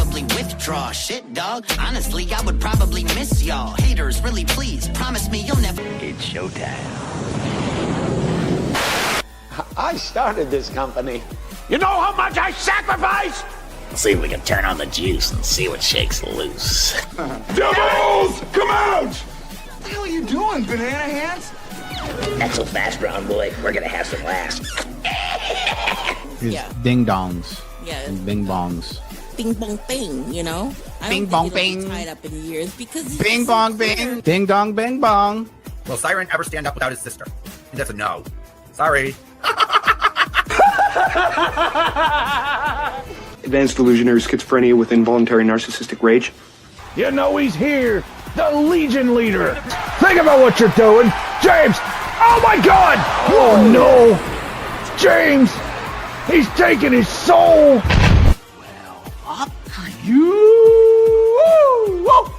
probably withdraw. Shit, dog. Honestly, I would probably miss y'all. Haters, really, please promise me you'll never. It's showtime. I started this company. You know how much I sacrificed? Let's see if we can turn on the juice and see what shakes loose. Devils, come out! What the hell are you doing, banana hands? Not so fast, brown boy. We're gonna have some laughs. Yeah. Ding dongs. Yeah. And bing bongs. Bing bong bing, you know? Bing bong bing. Tied up in years because bing bong bing. Ding dong bing bong. Will Siren ever stand up without his sister? And that's a no. Sorry. Advanced illusionary schizophrenia with involuntary narcissistic rage. You know he's here. The Legion leader. Think about what you're doing. James! Oh my god! Oh no! James! He's taking his soul! Well, up you! Whoa.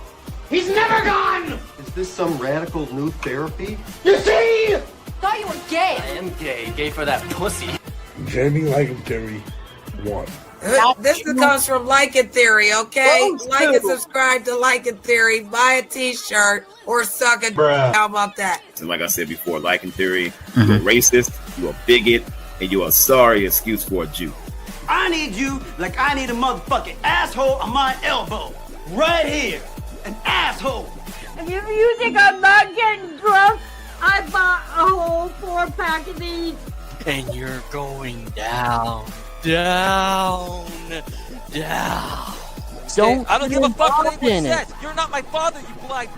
He's never gone! Is this some radical new therapy? You see? Thought you were gay. I am gay. Gay for that pussy. Jamie Lycan Theory 1. This comes from Lycan Theory, okay? Like and subscribe to Lycan Theory, buy a t-shirt, or suck it. How about that? And like I said before, Lycan Theory, you're a racist, you're a bigot, and you're a sorry excuse for a Jew. I need you like I need a motherfucking asshole on my elbow. Right here. An asshole. If you think I'm not getting drunk, I bought a whole 4-pack of these. And you're going down. Down. Don't. I don't give a fuck what anyone says. You're not my father, you blind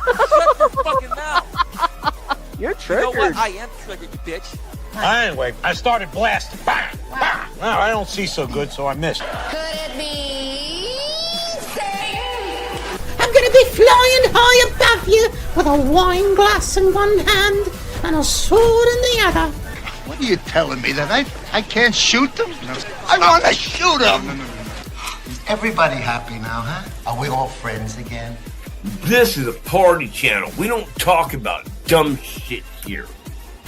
Shut your fucking mouth. You're triggered. You know what? I am triggered, you bitch. Anyway, I started blasting. Bang! Bang! Now, I don't see so good, so I missed. Could it be I'm gonna be flying high above you with a wine glass in one hand and a sword in the other. What are you telling me, that I can't shoot them? No. I want to shoot them! No. Is everybody happy now, huh? Are we all friends again? This is a party channel. We don't talk about dumb shit here,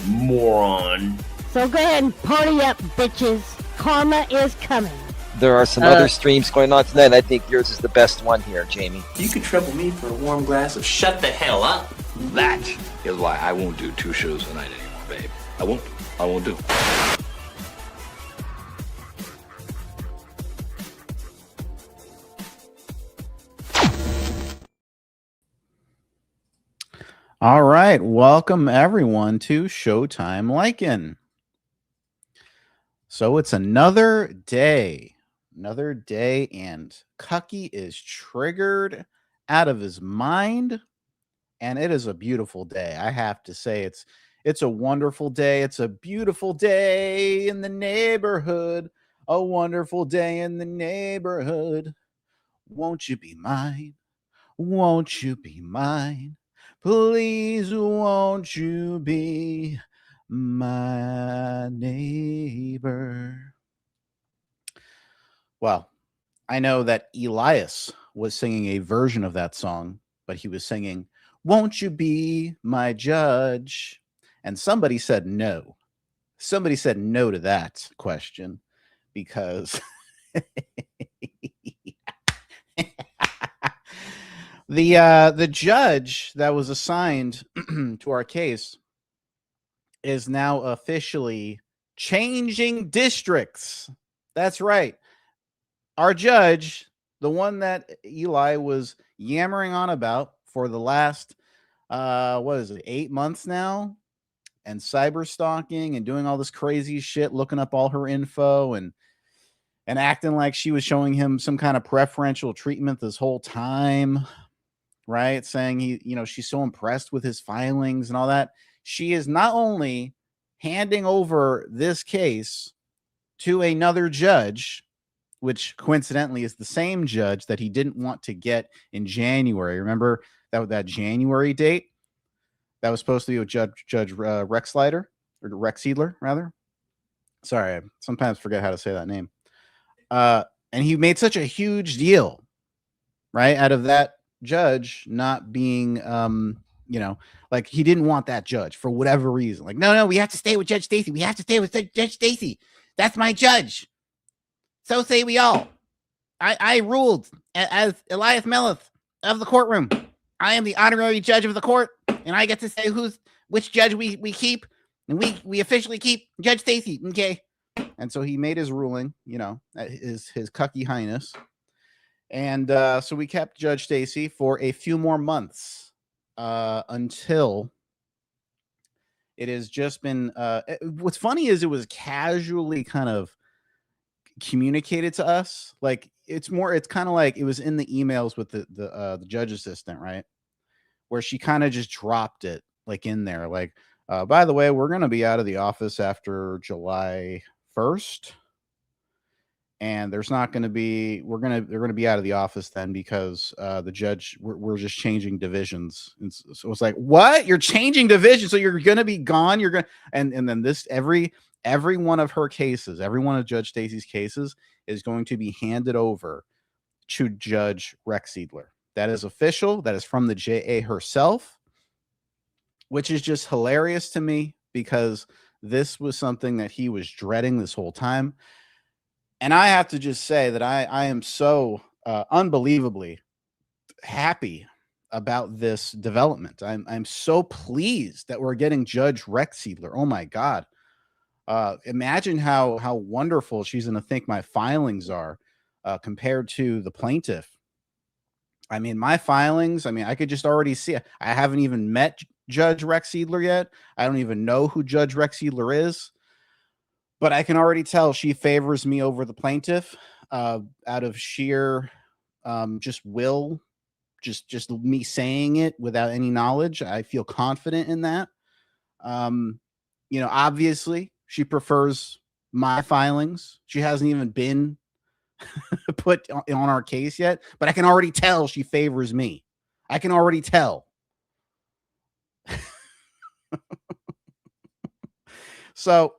moron. So go ahead and party up, bitches. Karma is coming. There are some other streams going on tonight. I think yours is the best one here, Jamie. You could trouble me for a warm glass of shut the hell up. That is why I won't do 2 shows a night anymore, babe. I won't do. All right. Welcome, everyone, to Showtime Lycan. So it's another day, and Cucky is triggered out of his mind, and it is a beautiful day. I have to say, it's a wonderful day. It's a beautiful day in the neighborhood. A wonderful day in the neighborhood. Won't you be mine? Won't you be mine? Please, won't you be my neighbor? Well, I know that Elias was singing a version of that song, but he was singing, "Won't you be my judge?" And somebody said no. Somebody said no to that question because the judge that was assigned to our case is now officially changing districts. That's right. Our judge, the one that Eli was yammering on about for the last, 8 months now, and cyber stalking and doing all this crazy shit, looking up all her info and acting like she was showing him some kind of preferential treatment this whole time, right? Saying she's so impressed with his filings and all that. She is not only handing over this case to another judge, which coincidentally is the same judge that he didn't want to get in January. Remember that January date that was supposed to be with Judge Rex Seidler, rather. Sorry, I sometimes forget how to say that name. And he made such a huge deal, right, out of that judge not being, like he didn't want that judge for whatever reason. Like, no, we have to stay with Judge Stacy. We have to stay with Judge Stacy. That's my judge. So say we all. I ruled as Elias Melith of the courtroom. I am the honorary judge of the court, and I get to say which judge we keep, and we officially keep Judge Stacy. Okay. And so he made his ruling, his cucky highness. And so we kept Judge Stacy for a few more months until it has just been. What's funny is it was casually kind of communicated to us. Like it's kind of like it was in the emails with the judge assistant, right? Where she kind of just dropped it like in there, like, by the way, we're going to be out of the office after July 1st. And there's not going to be, they're going to be out of the office then because the judge, we're just changing divisions. And so it's like, what? You're changing divisions. So you're going to be gone. You're going to, and then this, every one of her cases, every one of Judge Stacy's cases is going to be handed over to Judge Rex Seidler. That is official. That is from the JA herself, which is just hilarious to me because this was something that he was dreading this whole time. And I have to just say that I am so unbelievably happy about this development. I'm so pleased that we're getting Judge Rex Seidler. Oh my God. Imagine how wonderful she's going to think my filings are compared to the plaintiff. I mean, my filings, I could just already see it. I haven't even met Judge Rex Seidler yet. I don't even know who Judge Rex Seidler is. But I can already tell she favors me over the plaintiff out of sheer just will, just me saying it without any knowledge. I feel confident in that. Obviously, she prefers my filings. She hasn't even been put on our case yet, but I can already tell she favors me. I can already tell. So,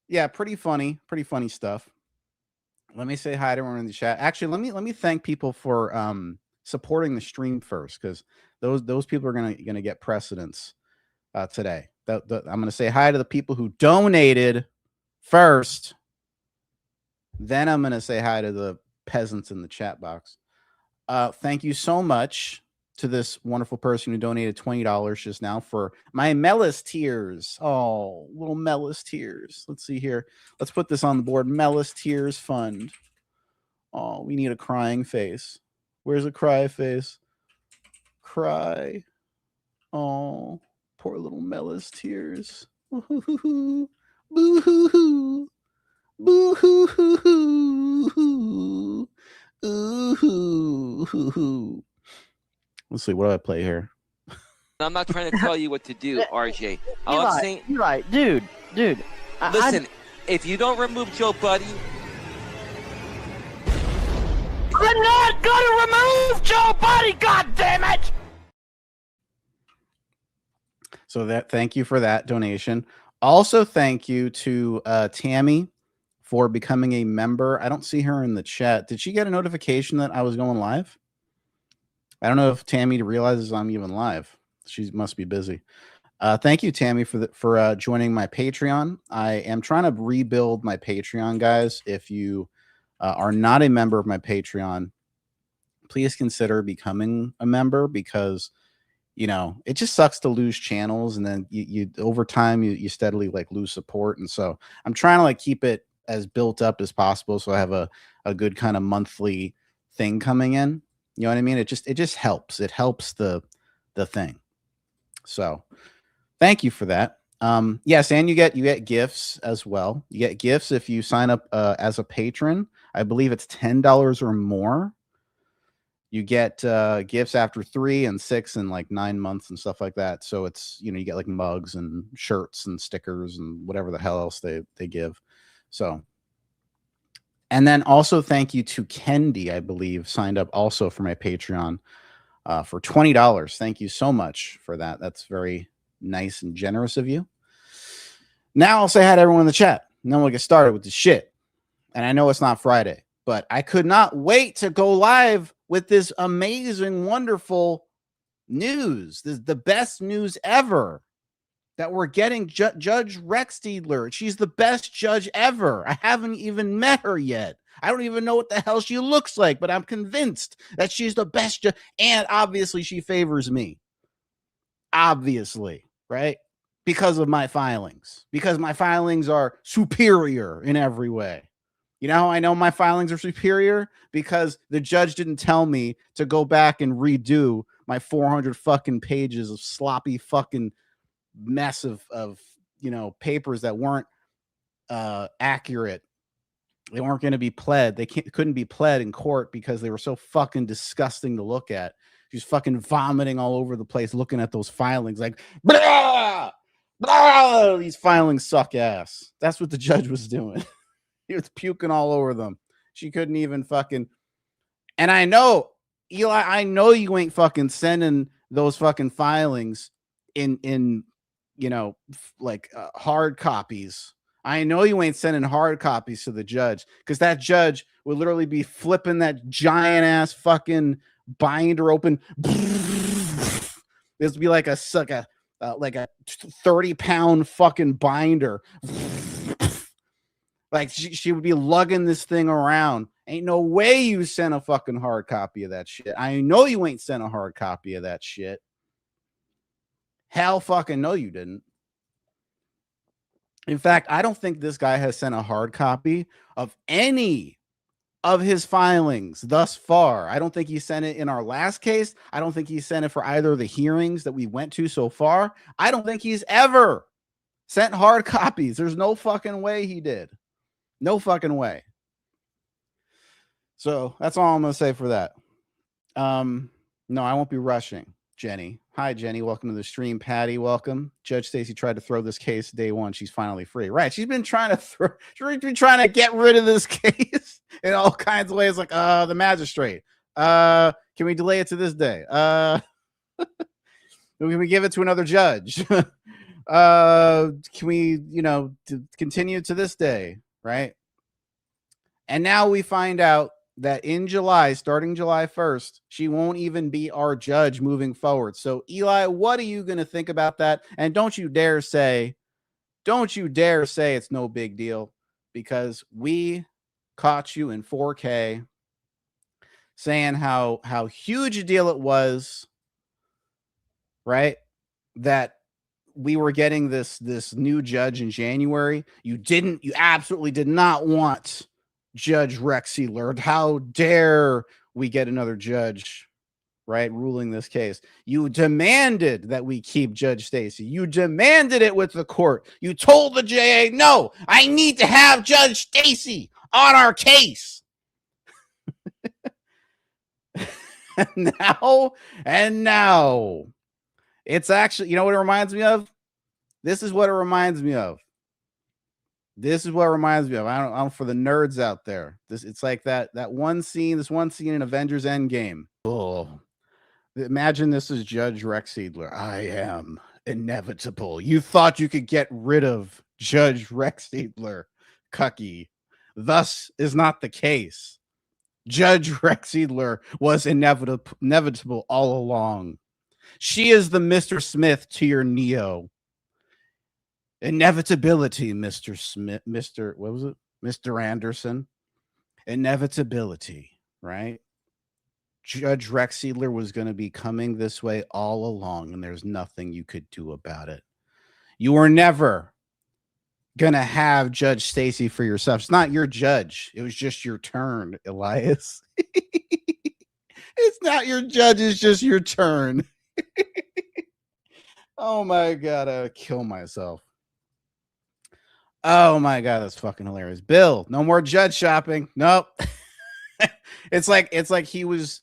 yeah, pretty funny stuff. Let me say hi to everyone in the chat. Actually, let me thank people for supporting the stream first, because those people are gonna get precedence today. I'm gonna say hi to the people who donated first. Then I'm gonna say hi to the peasants in the chat box. Thank you so much to this wonderful person who donated $20 just now for my Mellis Tears. Oh, little Mellis Tears. Let's see here. Let's put this on the board. Mellis Tears Fund. Oh, we need a crying face. Where's a cry face? Cry. Oh, poor little Mellis Tears. Boo-hoo-hoo. Boo-hoo-hoo. Boo-hoo-hoo. Ooh-hoo-hoo-hoo. Let's see. What do I play here? I'm not trying to tell you what to do, RJ. You're right, dude. Listen, if you don't remove Joe Buddy, I'm not gonna remove Joe Buddy. God damn it! So thank you for that donation. Also, thank you to Tammy for becoming a member. I don't see her in the chat. Did she get a notification that I was going live? I don't know if Tammy realizes I'm even live. She must be busy. Thank you, Tammy, for joining my Patreon. I am trying to rebuild my Patreon, guys. If you are not a member of my Patreon, please consider becoming a member, because it just sucks to lose channels, and then you over time you steadily lose support. And so I'm trying to keep it as built up as possible, so I have a good kind of monthly thing coming in. You know what I mean? It just helps. It helps the thing. So thank you for that. Yes, and you get gifts as well. You get gifts if you sign up as a patron. I believe it's $10 or more. You get gifts after 3 and 6 and 9 months and stuff like that. So it's you get mugs and shirts and stickers and whatever the hell else they give. So. And then also thank you to Kendi, I believe, signed up also for my Patreon for $20. Thank you so much for that. That's very nice and generous of you. Now I'll say hi to everyone in the chat, and then we'll get started with the shit. And I know it's not Friday, but I could not wait to go live with this amazing, wonderful news. This is the best news ever. That we're getting Judge Rex Seidler. She's the best judge ever. I haven't even met her yet. I don't even know what the hell she looks like, but I'm convinced that she's the best judge. And obviously she favors me. Obviously, right? Because of my filings. Because my filings are superior in every way. You know how I know my filings are superior? Because the judge didn't tell me to go back and redo my 400 fucking pages of sloppy fucking mess of papers that weren't accurate. They weren't going to be pled. They couldn't be pled in court because they were so fucking disgusting to look at. She's fucking vomiting all over the place looking at those filings like, blah, blah, these filings suck ass. That's what the judge was doing. He was puking all over them. She couldn't even fucking. And I know, Eli, I know you ain't fucking sending those fucking filings in hard copies. I know you ain't sending hard copies to the judge, because that judge would literally be flipping that giant ass fucking binder open. This would be like a 30-pound fucking binder. Like she would be lugging this thing around. Ain't no way you sent a fucking hard copy of that shit. I know you ain't sent a hard copy of that shit. Hell fucking no, you didn't. In fact, I don't think this guy has sent a hard copy of any of his filings thus far. I don't think he sent it in our last case. I don't think he sent it for either of the hearings that we went to so far. I don't think he's ever sent hard copies. There's no fucking way he did. No fucking way. So that's all I'm going to say for that. No, I won't be rushing. Jenny. Hi, Jenny. Welcome to the stream. Patty, welcome. Judge Stacy tried to throw this case day one. She's finally free. Right. She's been trying to get rid of this case in all kinds of ways. Like, the magistrate. Can we delay it to this day? Can we give it to another judge? Can we, continue to this day? Right. And now we find out that in July, starting July 1st, she won't even be our judge moving forward. So, Eli, what are you going to think about that? And don't you dare say it's no big deal, because we caught you in 4K saying how huge a deal it was, right? That we were getting this new judge in January. You absolutely did not want Judge Rex Seidler. How dare we get another judge, right, ruling this case? You demanded that we keep Judge Stacy. You demanded it with the court. You told the JA, no, I need to have Judge Stacy on our case. And now it's actually, you know what it reminds me of? This is what it reminds me of. I don't for the nerds out there. It's like that one scene, in Avengers Endgame. Oh, imagine this is Judge Rex Seidler. I am inevitable. You thought you could get rid of Judge Rex Seidler, Cucky. Thus is not the case. Judge Rex Seidler was inevitable all along. She is the Mr. Smith to your Neo. Inevitability, Mr. Smith, what was it? Mr. Anderson. Inevitability, right? Judge Rex Seidler was going to be coming this way all along, and there's nothing you could do about it. You were never going to have Judge Stacy for yourself. It's not your judge. It was just your turn, Elias. It's not your judge. It's just your turn. Oh, my God. I would kill myself. Oh my God, that's fucking hilarious. Bill, no more judge shopping. Nope. It's like he was,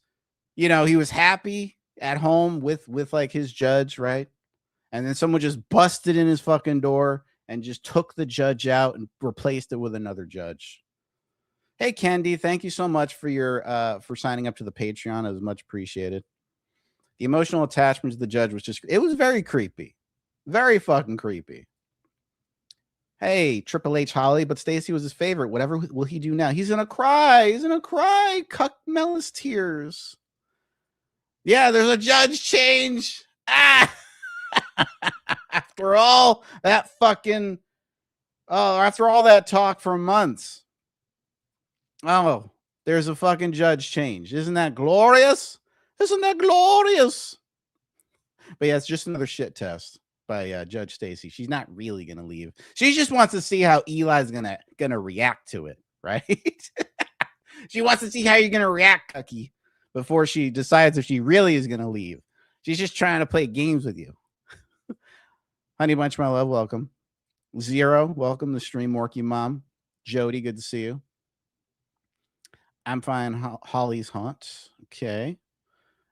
he was happy at home with like his judge, right? And then someone just busted in his fucking door and just took the judge out and replaced it with another judge. Hey, Kendi, thank you so much for your for signing up to the Patreon. It was much appreciated. The emotional attachment to the judge was it was very creepy. Very fucking creepy. Hey, Triple H Holly, but Stacy was his favorite. Whatever will he do now? He's gonna cry. Cuck Mellis tears. Yeah, there's a judge change. After all that talk for months. Oh, there's a fucking judge change. Isn't that glorious? Isn't that glorious? But yeah, it's just another shit test by Judge Stacy. She's not really gonna leave. She just wants to see how Eli's gonna react to it, right? She wants to see how you're gonna react, Cucky, before she decides if she really is gonna leave. She's just trying to play games with you. Honey Bunch, my love, welcome. Zero, welcome to stream, Morky Mom. Jody, good to see you. I'm fine. Holly's Haunt. Okay.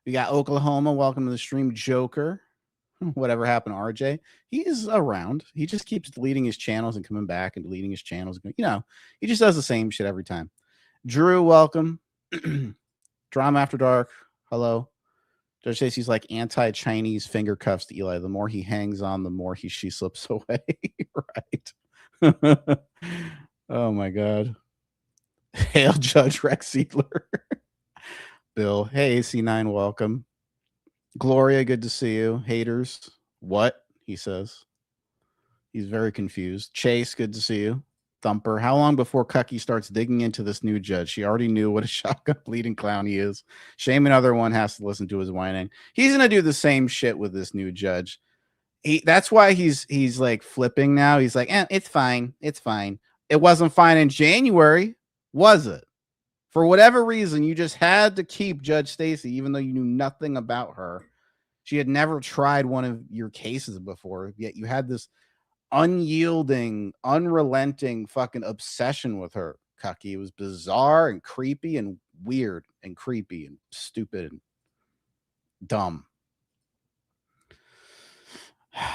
We got Oklahoma. Welcome to the stream, Joker. Whatever happened to RJ? He is around. He just keeps deleting his channels and coming back and deleting his channels. You know, he just does the same shit every time. Drew, welcome. Drama After Dark. Hello. Judge Stacey's like anti-Chinese finger cuffs to Eli. The more he hangs on, the more she slips away. Right. Oh my God. Hail Judge Rex Siedler. Bill, hey, AC9, welcome. Gloria, good to see you. Haters, what? He says. He's very confused. Chase, good to see you. Thumper, how long before Cucky starts digging into this new judge? She already knew what a shotgun bleeding clown he is. Shame another one has to listen to his whining. He's going to do the same shit with this new judge. That's why he's like flipping now. He's like, it's fine. It's fine. It wasn't fine in January, was it? For whatever reason, you just had to keep Judge Stacy, even though you knew nothing about her. She had never tried one of your cases before, yet you had this unyielding, unrelenting fucking obsession with her, Cucky. It was bizarre and creepy and weird and creepy and stupid and dumb.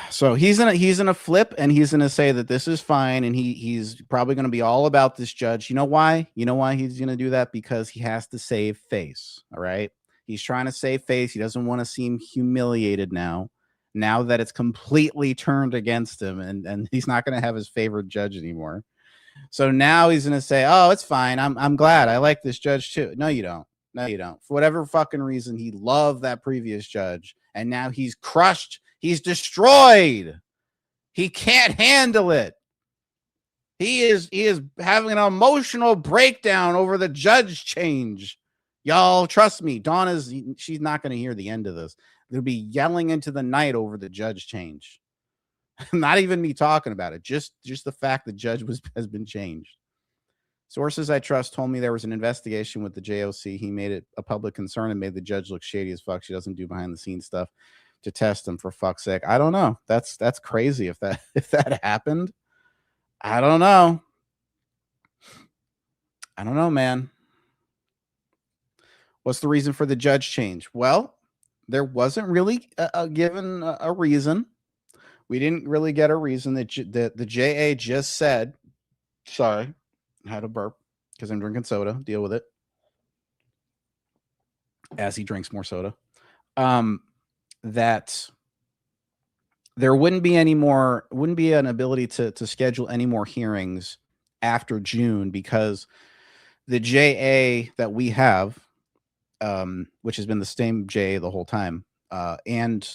So he's gonna flip, and he's gonna say that this is fine, and he's probably gonna be all about this judge. You know why? You know why he's gonna do that? Because he has to save face. All right. He's trying to save face. He doesn't want to seem humiliated now that it's completely turned against him, and he's not gonna have his favorite judge anymore. So now he's gonna say, "Oh, it's fine. I'm glad. I like this judge too." No, you don't. No, you don't. For whatever fucking reason, he loved that previous judge, and now he's crushed. He's destroyed. He can't handle it. He is having an emotional breakdown over the judge change. Y'all, trust me, she's not going to hear the end of this. They'll be yelling into the night over the judge change. Not even me talking about it. Just the fact the judge has been changed. Sources I trust told me there was an investigation with the JOC. He made it a public concern and made the judge look shady as fuck. She doesn't do behind the scenes stuff to test him, for fuck's sake. I don't know. That's crazy if that happened. I don't know. I don't know, man. What's the reason for the judge change? Well, there wasn't really given a reason. We didn't really get a reason. The JA just said, sorry, I had a burp because I'm drinking soda. Deal with it. As he drinks more soda. That there wouldn't be an ability to schedule any more hearings after June, because the JA that we have, which has been the same JA the whole time, and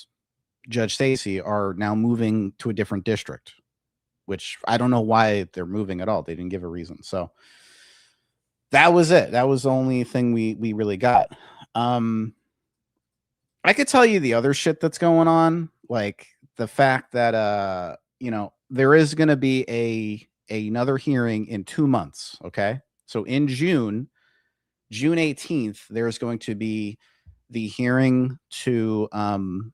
Judge Stacy are now moving to a different district, which I don't know why they're moving at all. They didn't give a reason. So that was it. That was the only thing we really got. I could tell you the other shit that's going on, like the fact that there is going to be another hearing in 2 months. Okay, so in June 18th, there's going to be the hearing to and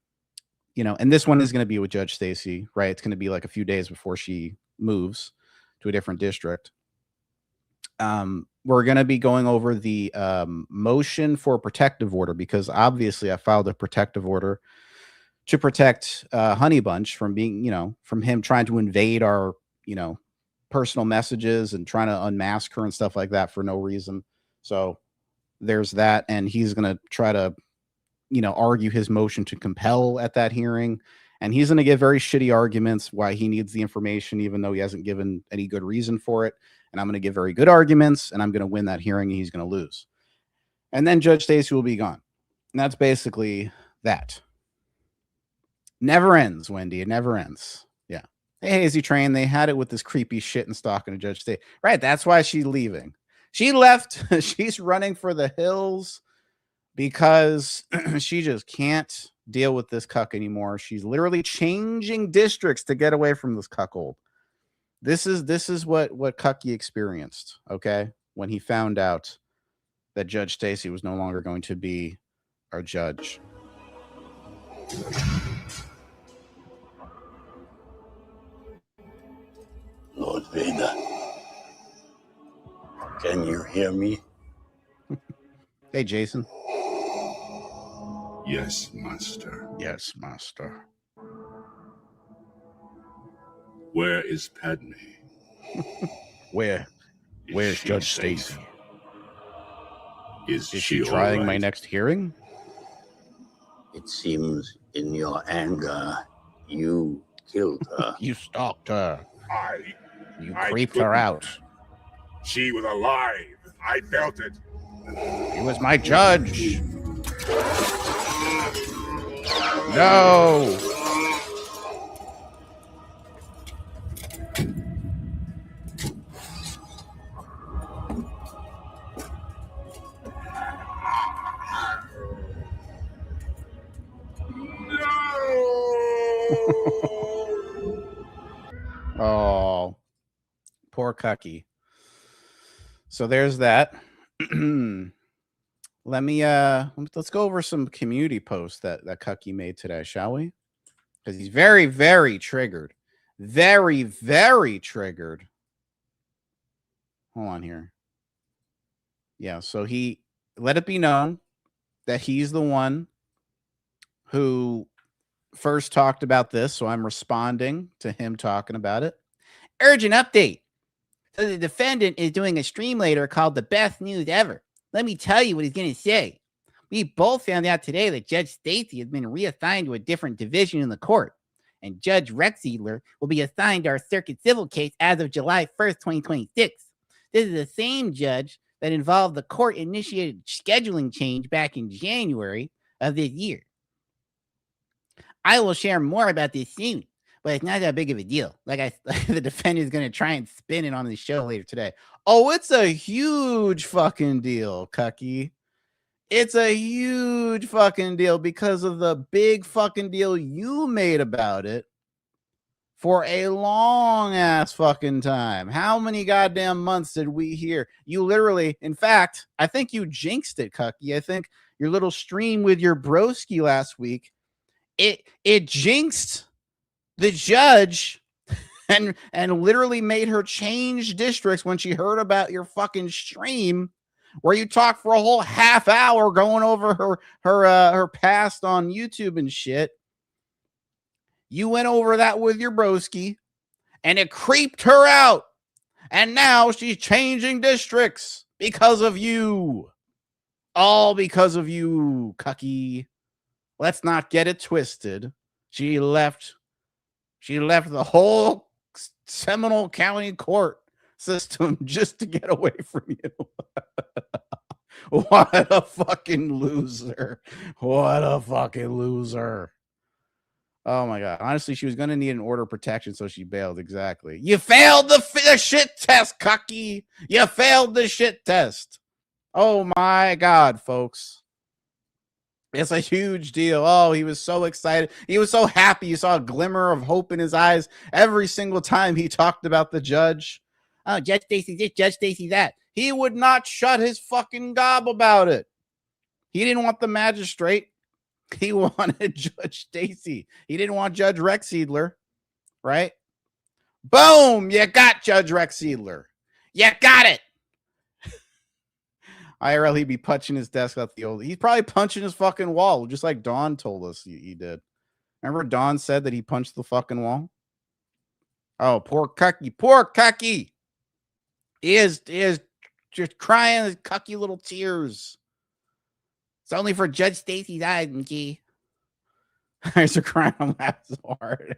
this one is going to be with Judge Stacy, right? It's going to be like a few days before she moves to a different district. We're going to be going over the motion for protective order, because obviously I filed a protective order to protect Honey Bunch from being, from him trying to invade our, personal messages and trying to unmask her and stuff like that for no reason. So there's that. And he's going to try to, argue his motion to compel at that hearing. And he's going to give very shitty arguments why he needs the information, even though he hasn't given any good reason for it. And I'm going to give very good arguments, and I'm going to win that hearing, and he's going to lose. And then Judge Stacy will be gone. And that's basically that. Never ends, Wendy. It never ends. Yeah. Hey, Hazy Train, they had it with this creepy shit and stalking to Judge Stacy. Right. That's why she's leaving. She left. She's running for the hills because she just can't deal with this cuck anymore. She's literally changing districts to get away from this cuckold. This is what Cucky experienced, okay, when he found out that Judge Stacy was no longer going to be our judge. Lord Vader, can you hear me? Hey, Jason. Yes, master. Yes, master. Where is Padme? Where's Judge Stacy? Is she trying my next hearing? It seems in your anger, you killed her. You stalked her. You I creeped her couldn't. out. She was alive. I felt it. He was my judge. No. Oh, poor Cucky. So there's that. Let's go over some community posts that Cucky made today, shall we? Because he's very, very triggered. Very, very triggered. Hold on here. Yeah, so he let it be known that he's the one who first talked about this, so I'm responding to him talking about it. Urgent update. So the defendant is doing a stream later called The Best News Ever. Let me tell you what he's going to say. We both found out today that Judge Stacy has been reassigned to a different division in the court, and Judge Rex Edler will be assigned to our circuit civil case as of July 1st, 2026. This is the same judge that involved the court-initiated scheduling change back in January of this year. I will share more about this soon, but it's not that big of a deal. The defendant is going to try and spin it on the show later today. Oh, it's a huge fucking deal, Cucky. It's a huge fucking deal because of the big fucking deal you made about it for a long ass fucking time. How many goddamn months did we hear? You literally, in fact, I think you jinxed it, Cucky. I think your little stream with your broski last week, it jinxed the judge and literally made her change districts when she heard about your fucking stream where you talked for a whole half hour going over her past on YouTube and shit. You went over that with your broski and it creeped her out. And now she's changing districts because of you. All because of you, Cucky. Let's not get it twisted. She left the whole Seminole County court system just to get away from you. What a fucking loser. What a fucking loser. Oh my God. Honestly, she was going to need an order of protection, so she bailed. Exactly. You failed the shit test, Cucky. You failed the shit test. Oh my God, folks. It's a huge deal. Oh, he was so excited. He was so happy. You saw a glimmer of hope in his eyes every single time he talked about the judge. Oh, Judge Stacy this, Judge Stacy that. He would not shut his fucking gob about it. He didn't want the magistrate. He wanted Judge Stacy. He didn't want Judge Rex Edler, right? Boom! You got Judge Rex Edler. You got it. IRL, he'd be punching his desk out the old. He's probably punching his fucking wall, just like Dawn told us he did. Remember Dawn said that he punched the fucking wall? Oh, poor Cucky. Poor Cucky. He is just crying his cucky little tears. It's only for Judge Stacy's eyes, McGee. Eyes are crying. I'm laughing so hard.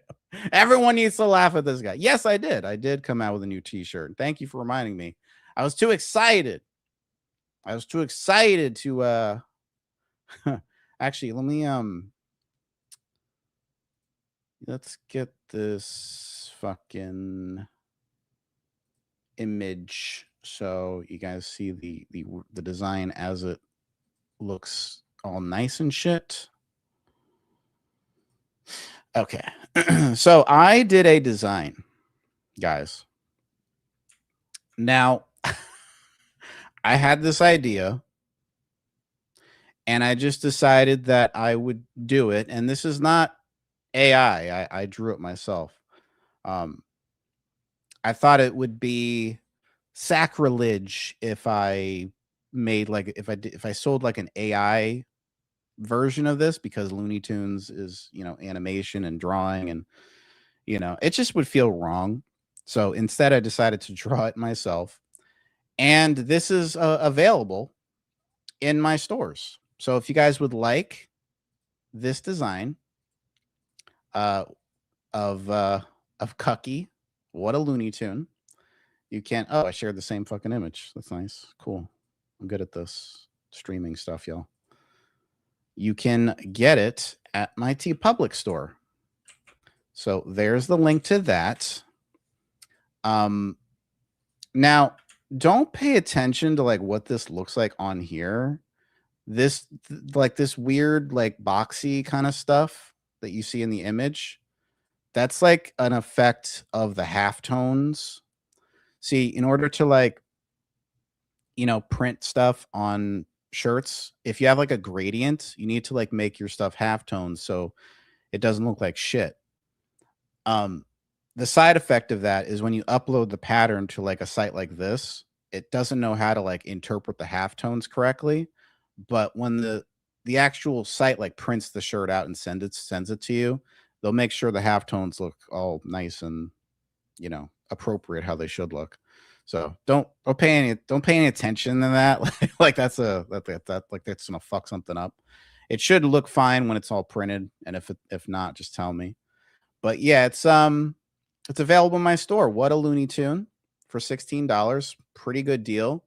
Everyone needs to laugh at this guy. Yes, I did. I did come out with a new t-shirt. Thank you for reminding me. I was too excited. To actually let me let's get this fucking image so you guys see the design as it looks all nice and shit. Okay. So I did a design, guys. Now, I had this idea, and I just decided that I would do it. And this is not AI. I drew it myself. I thought it would be sacrilege if I made like if I sold like an AI version of this, because Looney Tunes is, you know, animation and drawing, and you know, it just would feel wrong. So instead I decided to draw it myself, and this is available in my stores. So if you guys would like this design of Cucky, what a Looney Tune, you can. Oh, I shared the same fucking image. That's nice. Cool. I'm good at this streaming stuff, y'all. You can get it at my TeePublic store. So there's the link to that. Now, don't pay attention to like what this looks like on here. This like this weird like boxy kind of stuff that you see in the image. That's like an effect of the halftones. See, in order to like, you know, print stuff on shirts, if you have like a gradient, you need to like make your stuff halftones so it doesn't look like shit. The side effect of that is when you upload the pattern to like a site like this, it doesn't know how to like interpret the halftones correctly. But when the actual site like prints the shirt out and sends it to you, they'll make sure the halftones look all nice and, you know, appropriate how they should look. So don't pay any attention to that. Like that's gonna fuck something up. It should look fine when it's all printed, and if not, just tell me. But yeah, it's available in my store. What a Looney Tune for $16. Pretty good deal.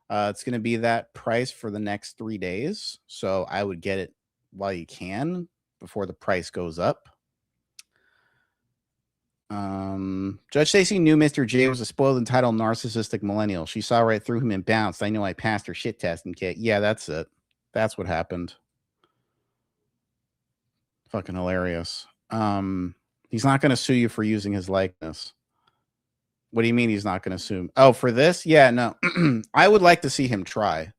It's going to be that price for the next 3 days. So I would get it while you can before the price goes up. Judge Stacy knew Mr. J was a spoiled, entitled, narcissistic millennial. She saw right through him and bounced. I know I passed her shit test and kit. Yeah, that's it. That's what happened. Fucking hilarious. He's not going to sue you for using his likeness. What do you mean he's not going to sue? Oh, for this? Yeah, no. I would like to see him try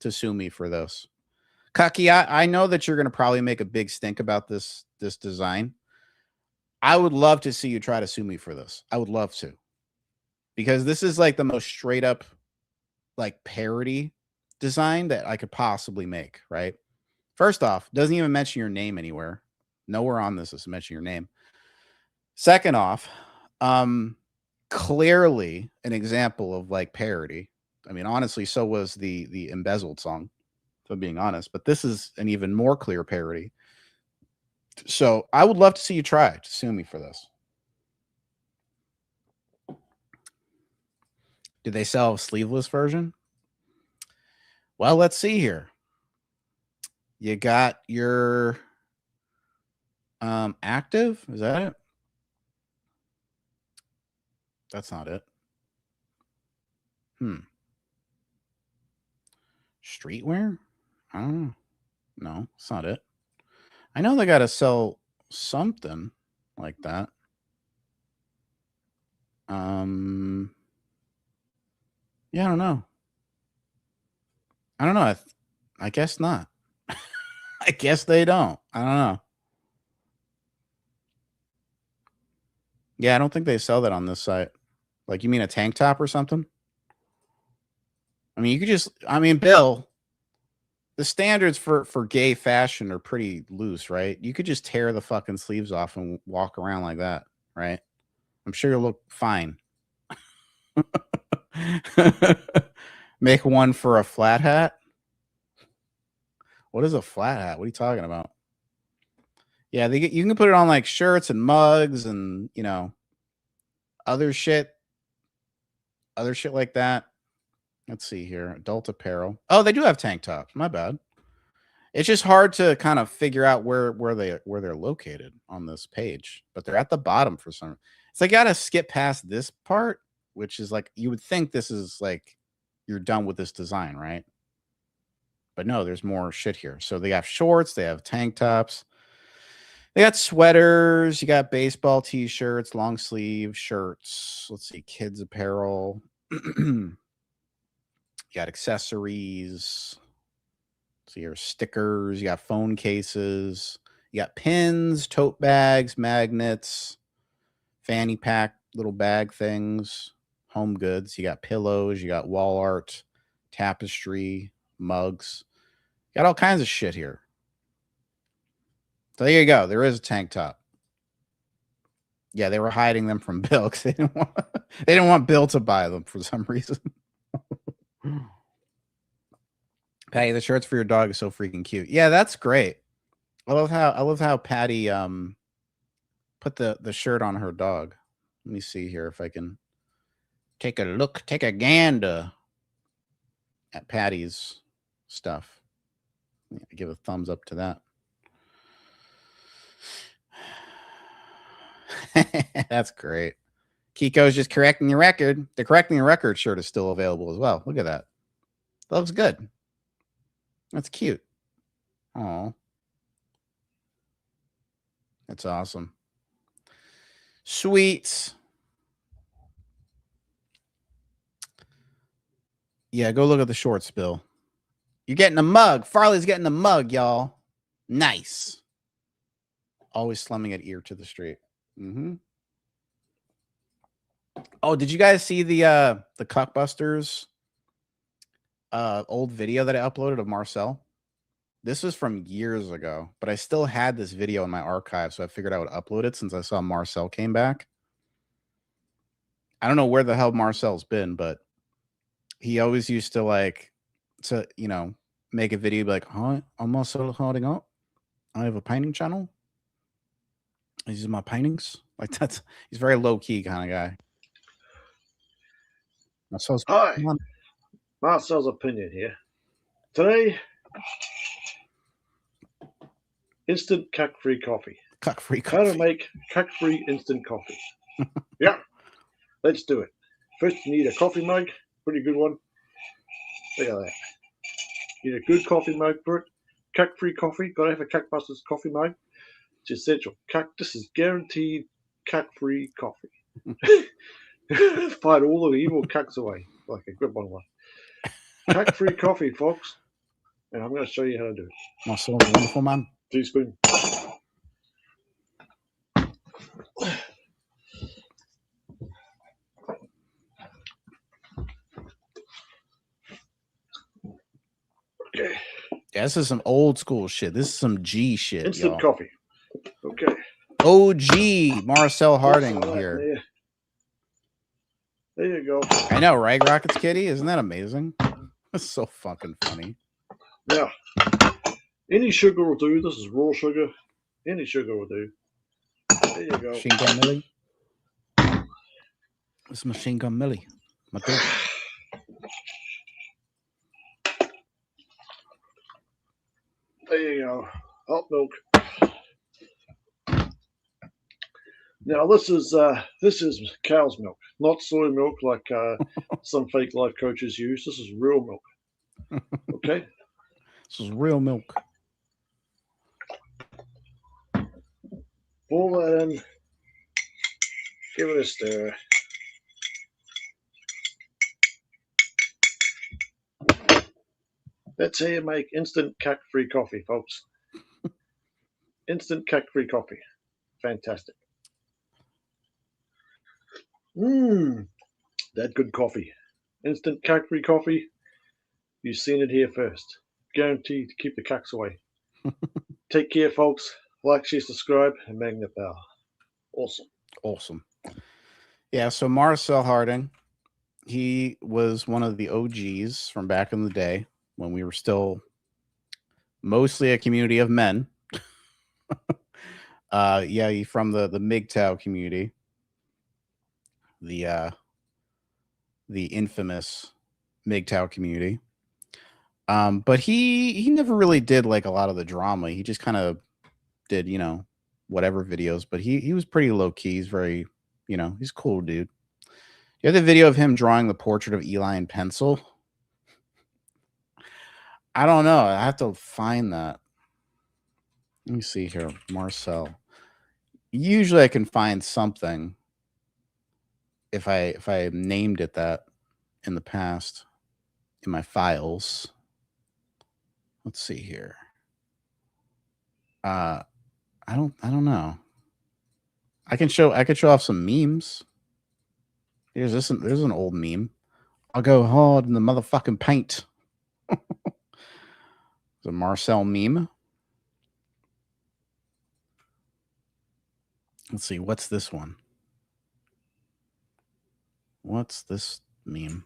to sue me for this. Kaki, I know that you're going to probably make a big stink about this design. I would love to see you try to sue me for this. I would love to. Because this is like the most straight up like parody design that I could possibly make, right? First off, doesn't even mention your name anywhere. Nowhere on this is mention your name. Second off, clearly an example of like parody. I mean, honestly, so was the Embezzled song, if I'm being honest. But this is an even more clear parody. So I would love to see you try to sue me for this. Did they sell a sleeveless version? Well, let's see here. You got your active. Is that it? That's not it. Streetwear? I don't know. No, it's not it. I know they got to sell something like that. Yeah, I don't know. I guess not. I guess they don't. I don't know. Yeah, I don't think they sell that on this site. Like, you mean a tank top or something? I mean, you could just, I mean, Bill, the standards for gay fashion are pretty loose, right? You could just tear the fucking sleeves off and walk around like that, right? I'm sure you'll look fine. Make one for a flat hat? What is a flat hat? What are you talking about? Yeah, you can put it on like shirts and mugs and, you know, other shit like that. Let's see here. Adult apparel. Oh, they do have tank tops. My bad. It's just hard to kind of figure out where they're located on this page, but they're at the bottom for some. It's like you got to skip past this part which is like, you would think this is like, you're done with this design, right? But no, there's more shit here. So they have shorts, they have tank tops, they got sweaters, you got baseball t-shirts, long sleeve shirts. Let's see, kids apparel. You got accessories. So your stickers, you got phone cases, you got pins, tote bags, magnets, fanny pack, little bag things, home goods. You got pillows, you got wall art, tapestry, mugs. You got all kinds of shit here. So there you go. There is a tank top. Yeah, they were hiding them from Bill because they didn't want Bill to buy them for some reason. Patty, the shirts for your dog is so freaking cute. Yeah, that's great. I love how Patty put the shirt on her dog. Let me see here if I can take a gander at Patty's stuff. Give a thumbs up to that. That's great. Kiko's just correcting your record. The correcting your record shirt is still available as well. Look at that. That looks good. That's cute. Oh, that's awesome. Sweet. Yeah, go look at the shorts, Bill. You're getting a mug. Farley's getting a mug, y'all. Nice. Always slumming at ear to the street. Mm-hmm. Oh, did you guys see the Cuckbusters old video that I uploaded of Marcel? This was from years ago, but I still had this video in my archive, so I figured I would upload it since I saw Marcel came back. I don't know where the hell Marcel's been, but he always used to like to, you know, make a video be like, "Hi, I'm Marcel holding up. I have a painting channel. These are my paintings." Like that's, he's very low key kind of guy. Marcel's, hi, Marcel's opinion here. Today, instant cuck-free coffee. Cuck-free coffee. How to make cuck-free instant coffee. Yeah, let's do it. First, you need a coffee mug, pretty good one. Look at that. You need a good coffee mug for it. Cuck-free coffee. Gotta have a Cuckbusters coffee mug. It's essential. This is guaranteed cuck-free coffee. Fight all the evil cucks away, like a good one. Cuck-free coffee, folks. And I'm going to show you how to do it. Marcel's a wonderful man. Teaspoon. Okay. Yeah, this is some old school shit. This is some G shit. Instant coffee. Okay. OG Marcel Harding here. There you go. I know, right, Rockets Kitty? Isn't that amazing? That's so fucking funny. Now, any sugar will do. This is raw sugar. Any sugar will do. There you go. Machine Gun Millie. This is Machine Gun Millie. My dog. There you go. Hot milk. Now this is cow's milk, not soy milk like some fake life coaches use. This is real milk. Okay. This is real milk. Pour that in. Give it a stir. That's how you make instant cuck-free coffee, folks. Instant cuck-free coffee. Fantastic. That good coffee. Instant cuck-free coffee. You've seen it here first. Guaranteed to keep the cucks away. Take care, folks. Like, share, subscribe, and bang the bell. Awesome. Awesome. Yeah, so Marcel Harding, he was one of the OGs from back in the day when we were still mostly a community of men. Yeah, he from the MGTOW community. The infamous MGTOW community. But he never really did like a lot of the drama. He just kind of did, you know, whatever videos, but he was pretty low key. He's very, you know, he's a cool dude. You have the video of him drawing the portrait of Eli in pencil. I don't know. I have to find that. Let me see here. Marcel. Usually I can find something if I named it that in the past in my files. Let's see here. I don't know. I could show off some memes. There's an old meme. I'll go hard in the motherfucking paint. It's a Marcel meme. Let's see. What's this one? What's this meme?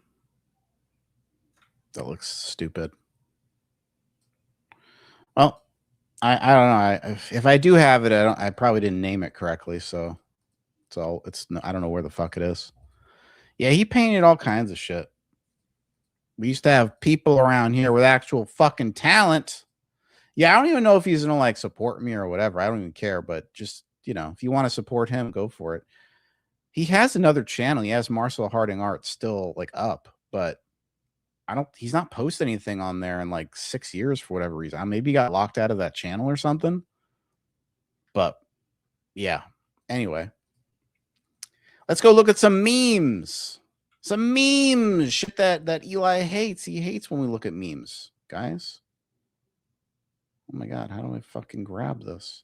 That looks stupid. Well, I don't know. If I do have it, I probably didn't name it correctly. So I don't know where the fuck it is. Yeah, he painted all kinds of shit. We used to have people around here with actual fucking talent. Yeah, I don't even know if he's gonna like support me or whatever. I don't even care, but just, you know, if you want to support him, go for it. He has another channel. He has Marcel Harding Art still like up, but he's not posted anything on there in like 6 years for whatever reason. Maybe he got locked out of that channel or something. But yeah. Anyway. Let's go look at some memes. Some memes. Shit that Eli hates. He hates when we look at memes, guys. Oh my God. How do I fucking grab this?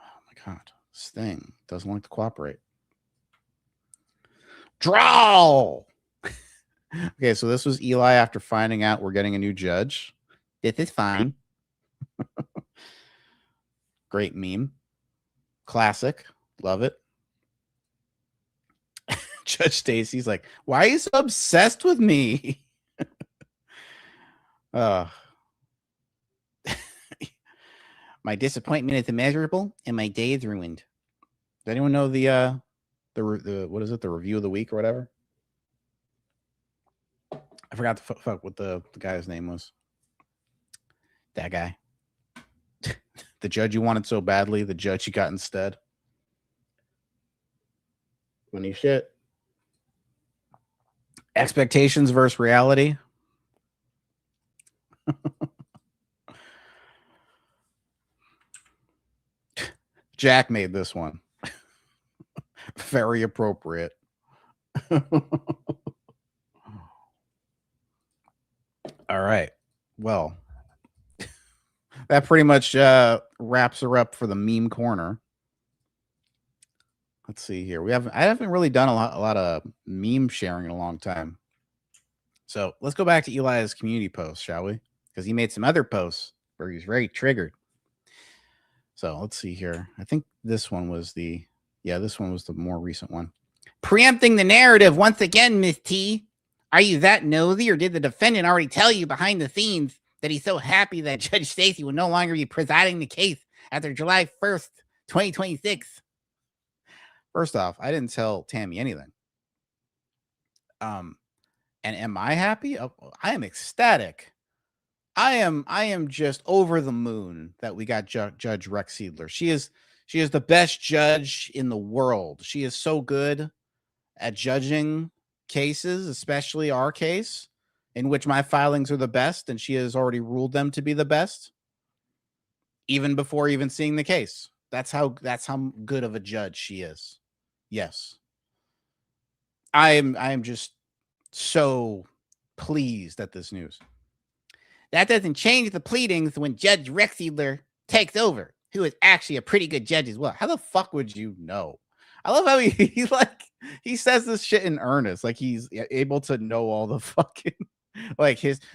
Oh my God. This thing doesn't like to cooperate. Draw. Okay, so this was Eli after finding out we're getting a new judge. This is fine. Great meme. Classic. Love it. Judge Stacy's like, why are you so obsessed with me? My disappointment is immeasurable and my day is ruined. Does anyone know the what is it? The review of the week or whatever? I forgot the fuck what the guy's name was. That guy. The judge you wanted so badly, the judge you got instead. Funny shit. Expectations versus reality. Jack made this one. Very appropriate. All right. Well, that pretty much wraps her up for the meme corner. Let's see here. I haven't really done a lot of meme sharing in a long time. So let's go back to Eli's community post, shall we? Because he made some other posts where he was very triggered. So let's see here. I think this one was the more recent one. Preempting the narrative once again, Miss T. Are you that nosy, or did the defendant already tell you behind the scenes that he's so happy that Judge Stacy will no longer be presiding the case after July 1st, 2026? First off, I didn't tell Tammy anything. And am I happy? Oh, I am ecstatic. I am just over the moon that we got Judge Rex Seidler. She is the best judge in the world. She is so good at judging cases, especially our case, in which my filings are the best, and she has already ruled them to be the best, even before even seeing the case. That's how good of a judge she is. Yes. I am just so pleased at this news. That doesn't change the pleadings when Judge Rex Seidler takes over, who is actually a pretty good judge as well. How the fuck would you know? I love how he says this shit in earnest, like he's able to know all the fucking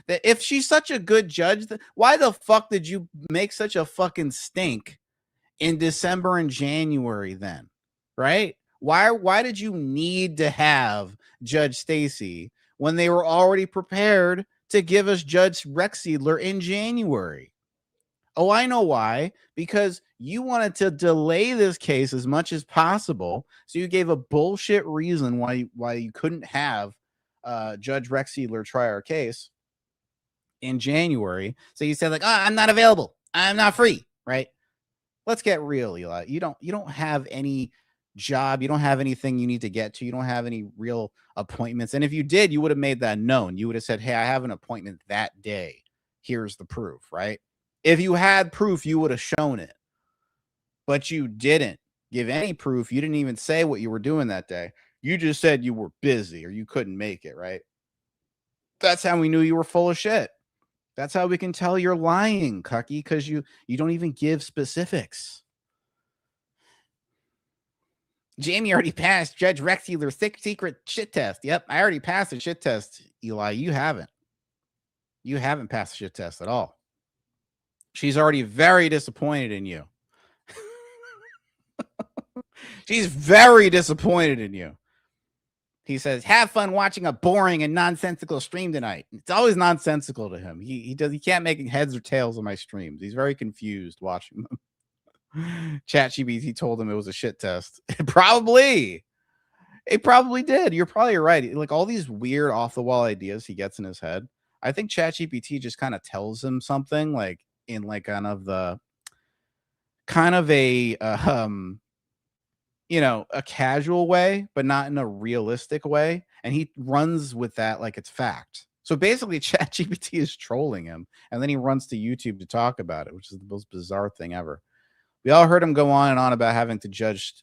if she's such a good judge, why the fuck did you make such a fucking stink in December and January then? Right? Why did you need to have Judge Stacy when they were already prepared to give us Judge Rex Seidler in January? Oh, I know why. Because you wanted to delay this case as much as possible. So you gave a bullshit reason why you couldn't have Judge Rex Seidler try our case in January. So you said like, I'm not available. I'm not free. Right? Let's get real, Eli. You don't have any job. You don't have anything you need to get to. You don't have any real appointments. And if you did, you would have made that known. You would have said, hey, I have an appointment that day. Here's the proof, right? If you had proof, you would have shown it. But you didn't give any proof. You didn't even say what you were doing that day. You just said you were busy or you couldn't make it, right? That's how we knew you were full of shit. That's how we can tell you're lying, Cucky, because you don't even give specifics. Jamie already passed Judge Rex Euler's secret shit test. Yep, I already passed the shit test, Eli. You haven't. You haven't passed the shit test at all. She's already very disappointed in you. She's very disappointed in you. He says, have fun watching a boring and nonsensical stream tonight. It's always nonsensical to him. He can't make heads or tails of my streams. He's very confused watching them. ChatGPT told him it was a shit test. It probably did. You're probably right. Like all these weird off the wall ideas he gets in his head. I think ChatGPT just kind of tells him something like in like kind of a a casual way, but not in a realistic way. And he runs with that like it's fact. So basically ChatGPT is trolling him. And then he runs to YouTube to talk about it, which is the most bizarre thing ever. We all heard him go on and on about having to judge.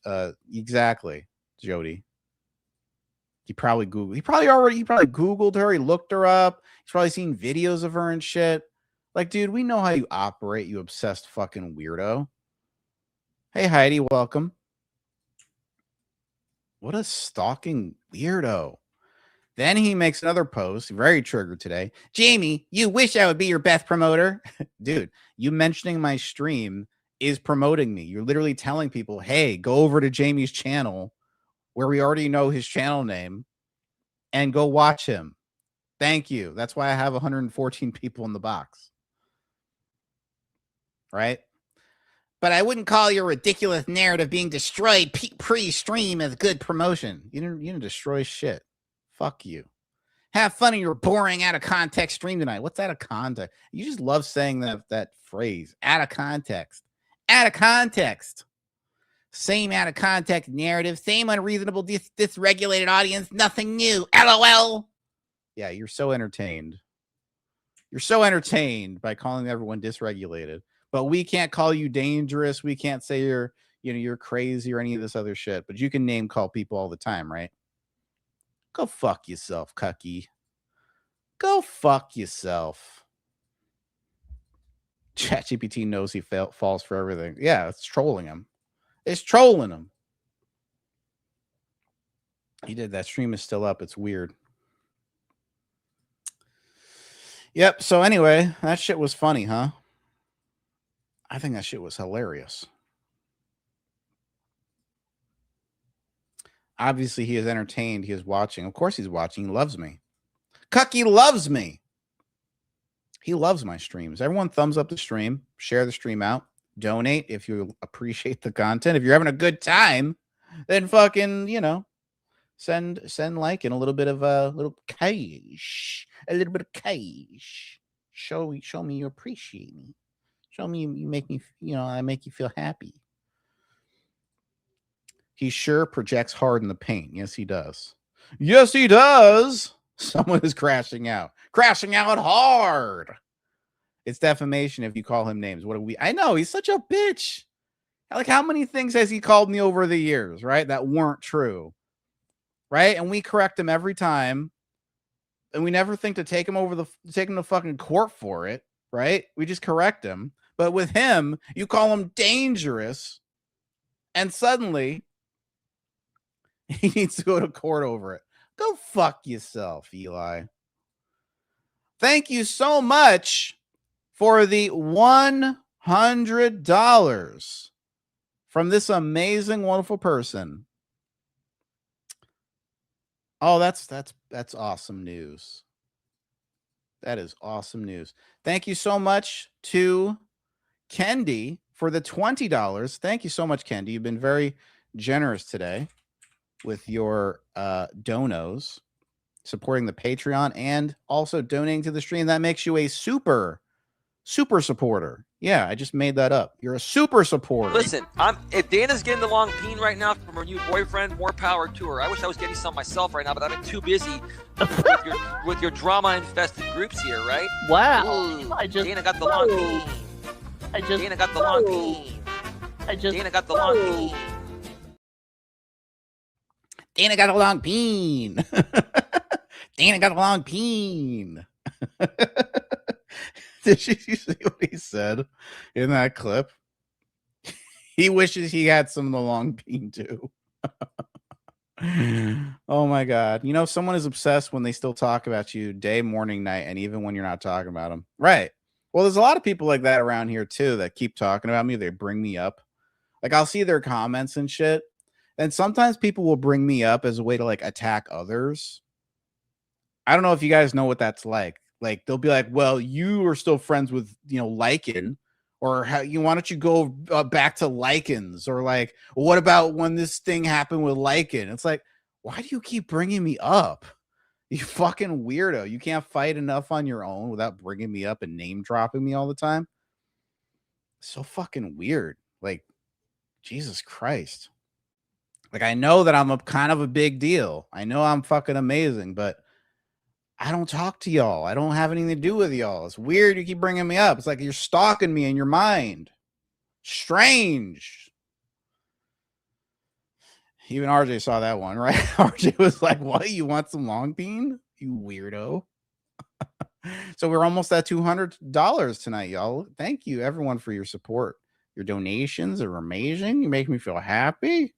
Exactly, Jody. He probably Googled her. He looked her up. He's probably seen videos of her and shit. Like, dude, we know how you operate, you obsessed fucking weirdo. Hey, Heidi, welcome. What a stalking weirdo. Then he makes another post, very triggered today. Jamie, you wish I would be your best promoter. Dude, you mentioning my stream is promoting me. You're literally telling people, hey, go over to Jamie's channel where we already know his channel name and go watch him. Thank you. That's why I have 114 people in the box. Right? But I wouldn't call your ridiculous narrative being destroyed pre-stream as good promotion. You didn't destroy shit. Fuck you. Have fun in your boring out of context stream tonight. What's out of context? You just love saying that phrase. Out of context. Out of context. Same out of context narrative. Same unreasonable, dysregulated audience. Nothing new. LOL. Yeah, you're so entertained. You're so entertained by calling everyone dysregulated. But we can't call you dangerous. We can't say you're crazy or any of this other shit. But you can name call people all the time, right? Go fuck yourself, Cucky. Go fuck yourself. ChatGPT knows he falls for everything. Yeah, it's trolling him. It's trolling him. He did. That stream is still up. It's weird. Yep. So anyway, that shit was funny, huh? I think that shit was hilarious. Obviously, he is entertained. He is watching. Of course he's watching. He loves me. Cucky loves me. He loves my streams. Everyone thumbs up the stream. Share the stream out. Donate if you appreciate the content. If you're having a good time, then fucking, send Lycan a little bit of a little cash. A little bit of cash. Show me you appreciate me. Show me you make me, I make you feel happy. He sure projects hard in the paint. Yes, he does. Yes, he does. Someone is crashing out. Crashing out hard. It's defamation if you call him names. I know, he's such a bitch. Like, how many things has he called me over the years, right? That weren't true. Right? And we correct him every time. And we never think to take him to fucking court for it. Right? We just correct him. But with him, you call him dangerous, and suddenly he needs to go to court over it. Go fuck yourself, Eli. Thank you so much for the $100 from this amazing, wonderful person. Oh, that's awesome news. That is awesome news. Thank you so much to Kendi for the $20. Thank you so much, Kendi. You've been very generous today with your donos, supporting the Patreon and also donating to the stream. That makes you a super supporter. Yeah, I just made that up. You're a super supporter. Listen, if Dana's getting the long peen right now from her new boyfriend, more power to her. I wish I was getting some myself right now, but I've been too busy with your drama-infested groups here, right? Wow. Ooh, Dana got the long peen. Dana got the long peen. Dana got the long peen. Dana got a long peen. Dana got a long peen. Did you see what he said in that clip? He wishes he had some of the long peen too. Oh my God. You know, someone is obsessed when they still talk about you day, morning, night, and even when you're not talking about them. Right. Well, there's a lot of people like that around here too that keep talking about me. They bring me up. Like I'll see their comments and shit. And sometimes people will bring me up as a way to like attack others. I don't know if you guys know what that's like. Like they'll be like, well, you are still friends with, you know, Lycan, or why don't you go back to Lycans, or like, well, what about when this thing happened with Lycan? It's like, why do you keep bringing me up? You fucking weirdo. You can't fight enough on your own without bringing me up and name dropping me all the time. So fucking weird. Like, Jesus Christ. Like, I know that I'm a kind of a big deal. I know I'm fucking amazing, but I don't talk to y'all. I don't have anything to do with y'all. It's weird you keep bringing me up. It's like you're stalking me in your mind. Strange. Even RJ saw that one, right? RJ was like, what? You want some long bean? You weirdo. So we're almost at $200 tonight, y'all. Thank you, everyone, for your support. Your donations are amazing. You make me feel happy.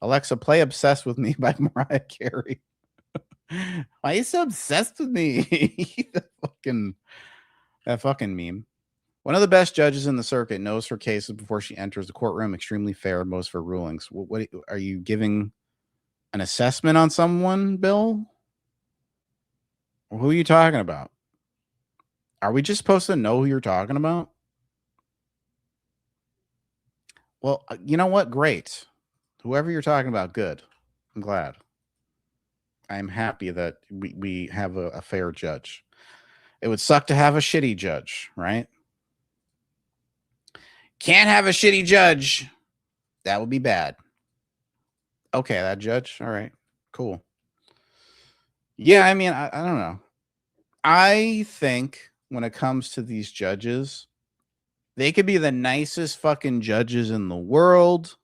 Alexa, play Obsessed with Me by Mariah Carey. Why are you so obsessed with me? that fucking meme. One of the best judges in the circuit knows her cases before she enters the courtroom. Extremely fair in most of her rulings. What are you giving an assessment on someone, Bill? Or who are you talking about? Are we just supposed to know who you're talking about? Well, you know what? Great. Whoever you're talking about, good. I'm glad. I'm happy that we have a fair judge. It would suck to have a shitty judge, right? Can't have a shitty judge. That would be bad. Okay, that judge. All right, cool. Yeah, I mean, I don't know. I think when it comes to these judges, they could be the nicest fucking judges in the world.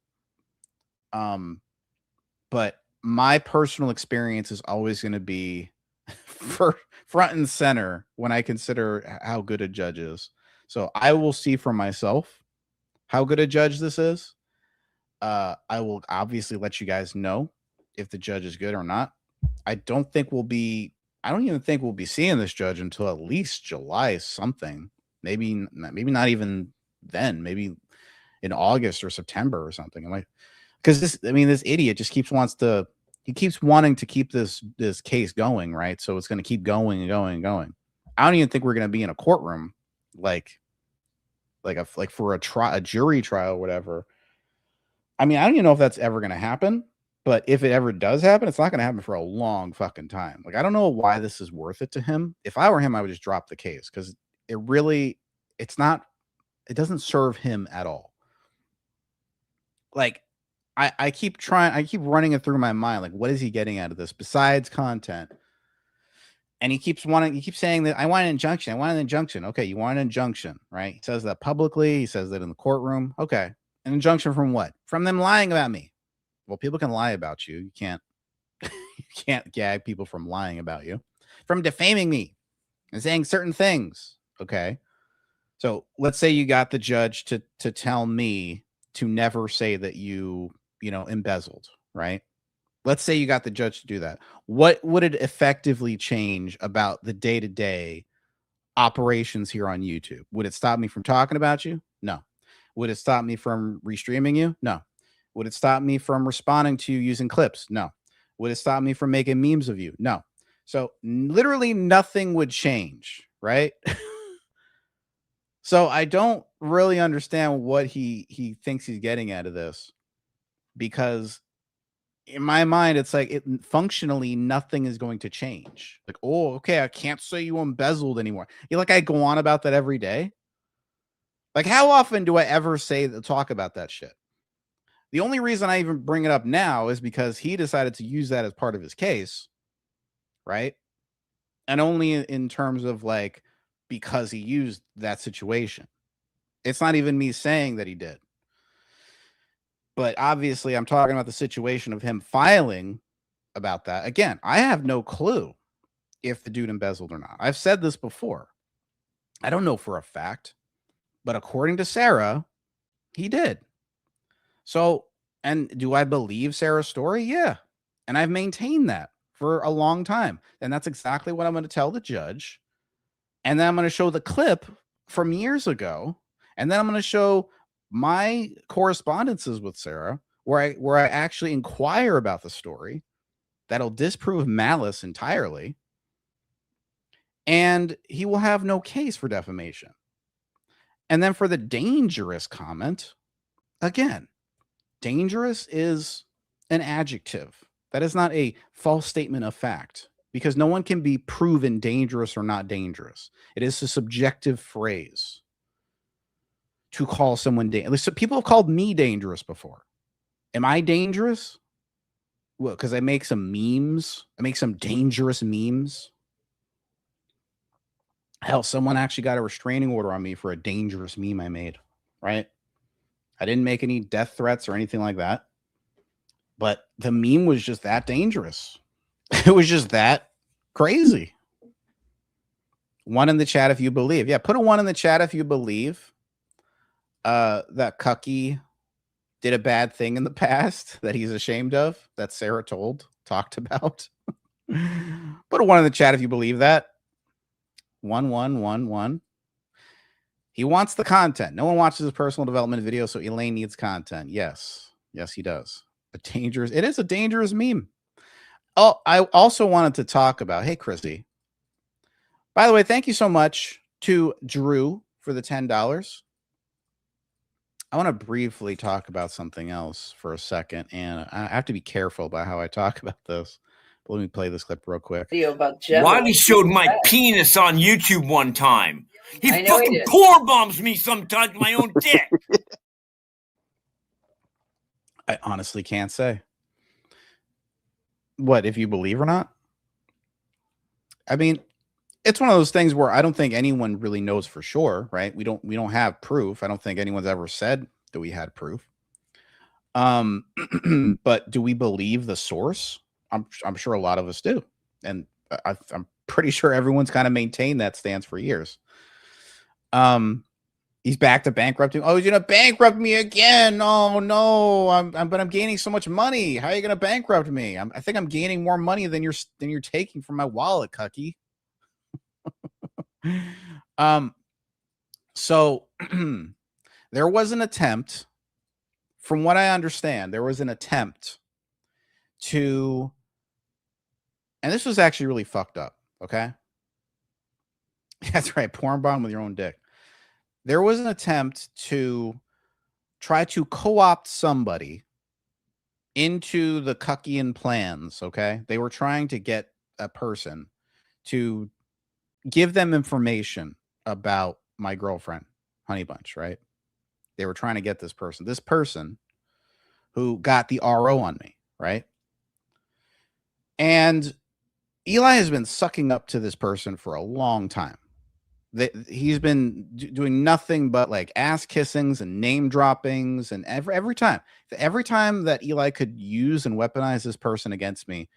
But my personal experience is always going to be for front and center when I consider how good a judge is. So I will see for myself how good a judge this is. I will obviously let you guys know if the judge is good or not. I don't even think we'll be seeing this judge until at least July something. Maybe not even then. Maybe in August or September or something. I'm like, because this idiot just keeps wanting to keep this case going, right? So it's going to keep going and going and going. I don't even think we're going to be in a courtroom like for a jury trial or whatever. I mean, I don't even know if that's ever going to happen, but if it ever does happen, it's not going to happen for a long fucking time. Like, I don't know why this is worth it to him. If I were him, I would just drop the case because it doesn't serve him at all. Like, I keep running it through my mind. Like, what is he getting out of this besides content? And he keeps saying that I want an injunction. I want an injunction. Okay, you want an injunction, right? He says that publicly. He says that in the courtroom. Okay, an injunction from what? From them lying about me. Well, people can lie about you. You can't gag people from lying about you, from defaming me and saying certain things. Okay, so let's say you got the judge to tell me to never say that you embezzled, right? Let's say you got the judge to do that. What would it effectively change about the day-to-day operations here on YouTube? Would it stop me from talking about you? No. Would it stop me from restreaming you? No. Would it stop me from responding to you using clips? No. Would it stop me from making memes of you? No. So literally nothing would change, right? So I don't really understand what he thinks he's getting out of this, because in my mind, it's like functionally nothing is going to change. Like, oh, okay, I can't say you embezzled anymore. I go on about that every day. Like, how often do I ever talk about that shit? The only reason I even bring it up now is because he decided to use that as part of his case, right? And only in terms of like, because he used that situation. It's not even me saying that he did. But obviously, I'm talking about the situation of him filing about that. Again, I have no clue if the dude embezzled or not. I've said this before. I don't know for a fact, but according to Sarah, he did. So, and do I believe Sarah's story? Yeah. And I've maintained that for a long time. And that's exactly what I'm going to tell the judge. And then I'm going to show the clip from years ago. And then I'm going to show my correspondences with Sarah where I actually inquire about the story. That'll disprove malice entirely. And he will have no case for defamation. And then for the dangerous comment, again, dangerous is an adjective. That is not a false statement of fact, because no one can be proven dangerous or not dangerous. It is a subjective phrase to call someone dangerous. People have called me dangerous before. Am I dangerous? Well, because I make some memes. I make some dangerous memes. Hell, someone actually got a restraining order on me for a dangerous meme I made, right? I didn't make any death threats or anything like that. But the meme was just that dangerous. It was just that crazy. 1 in the chat if you believe. Yeah, put a 1 in the chat if you believe that Cucky did a bad thing in the past that he's ashamed of, that Sarah talked about. Put a 1 in the chat if you believe that. 1, 1, 1, 1. He wants the content. No one watches his personal development video, so Elaine needs content. Yes. Yes, he does. It is a dangerous meme. Oh, I also wanted to talk about, hey, Chrissy. By the way, thank you so much to Drew for the $10. I want to briefly talk about something else for a second, and I have to be careful about how I talk about this. But let me play this clip real quick. Wiley showed my penis on YouTube one time. He fucking poor bombs me sometimes my own dick. I honestly can't say. What, if you believe or not? I mean, it's one of those things where I don't think anyone really knows for sure, right? We don't have proof. I don't think anyone's ever said that we had proof. But do we believe the source? I'm sure a lot of us do. And I'm pretty sure everyone's kind of maintained that stance for years. He's back to bankrupting. Oh, he's gonna bankrupt me again. Oh no, but I'm gaining so much money. How are you gonna bankrupt me? I think I'm gaining more money than you're taking from my wallet, Cucky. So there was an attempt, from what I understand, there was an attempt to, and this was actually really fucked up. Okay, that's right, porn bomb with your own dick. There was an attempt to try to co-opt somebody into the Cuckian plans, okay? They were trying to get a person to give them information about my girlfriend, Honey Bunch, right? They were trying to get this person who got the RO on me, right? And Eli has been sucking up to this person for a long time. He's been doing nothing but like ass kissings and name droppings, and every time that Eli could use and weaponize this person against me,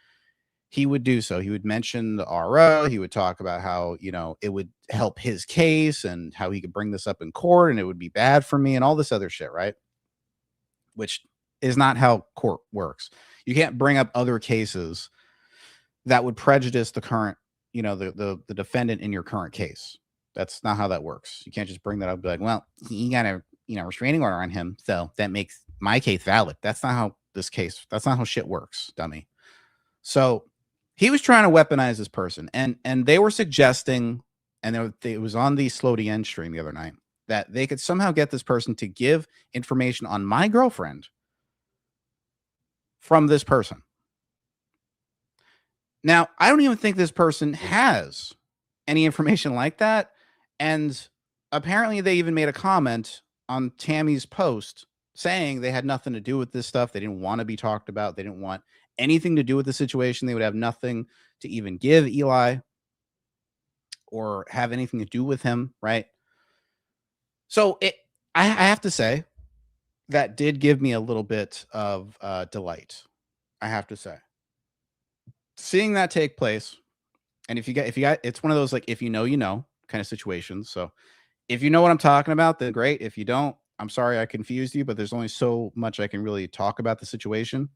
he would do so. He would mention the RO. He would talk about how, it would help his case and how he could bring this up in court and it would be bad for me and all this other shit, right? Which is not how court works. You can't bring up other cases that would prejudice the current, the defendant in your current case. That's not how that works. You can't just bring that up and be like, well, he got a restraining order on him, so that makes my case valid. That's not how that's not how shit works, dummy. So he was trying to weaponize this person, and they were suggesting, and it was on the Slow to End stream the other night, that they could somehow get this person to give information on my girlfriend from this person. Now, I don't even think this person has any information like that. And apparently they even made a comment on Tammy's post saying they had nothing to do with this stuff. They didn't want to be talked about. They didn't want anything to do with the situation. They would have nothing to even give Eli or have anything to do with him, right? So I have to say that did give me a little bit of delight. I have to say, seeing that take place, and if you got, it's one of those like if you know kind of situations. So if you know what I'm talking about, then great. If you don't, I'm sorry I confused you, but there's only so much I can really talk about the situation,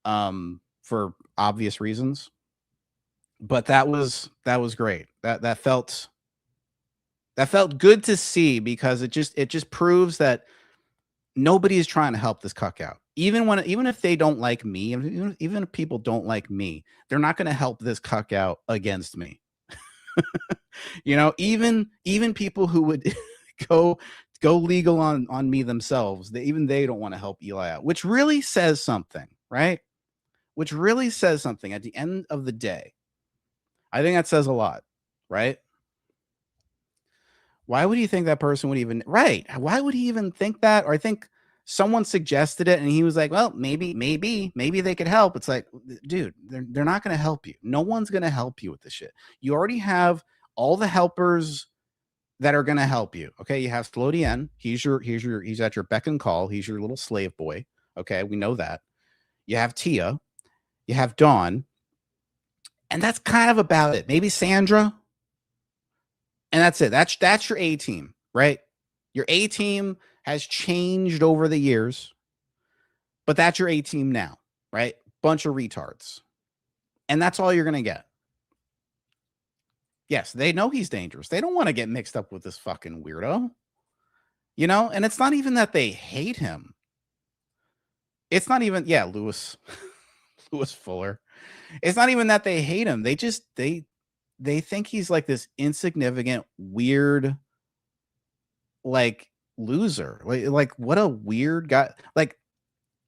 for obvious reasons. But that was great. That felt good to see, because it just proves that nobody is trying to help this cuck out. Even if they don't like me, even if people don't like me, they're not going to help this cuck out against me. You know, even people who would go legal on me themselves, they don't want to help Eli out, which really says something, right? Which really says something at the end of the day. I think that says a lot, right? Why would you think that person would even, right? Why would he even think that? Or I think someone suggested it and he was like, well, maybe they could help. It's like, dude, they're not going to help you. No one's going to help you with this shit. You already have all the helpers that are going to help you. Okay. You have Flodien. He's at your beck and call. He's your little slave boy. Okay. We know that. You have Tia. You have Dawn. And that's kind of about it. Maybe Sandra. And that's it. That's your A team, right? Your A team has changed over the years, but that's your A team now, right? Bunch of retards. And that's all you're going to get. Yes, they know he's dangerous. They don't want to get mixed up with this fucking weirdo. You know? And it's not even that they hate him. It's not even, yeah, Lewis Fuller. It's not even that they hate him. They just, they think he's like this insignificant, weird, like loser. Like what a weird guy. Like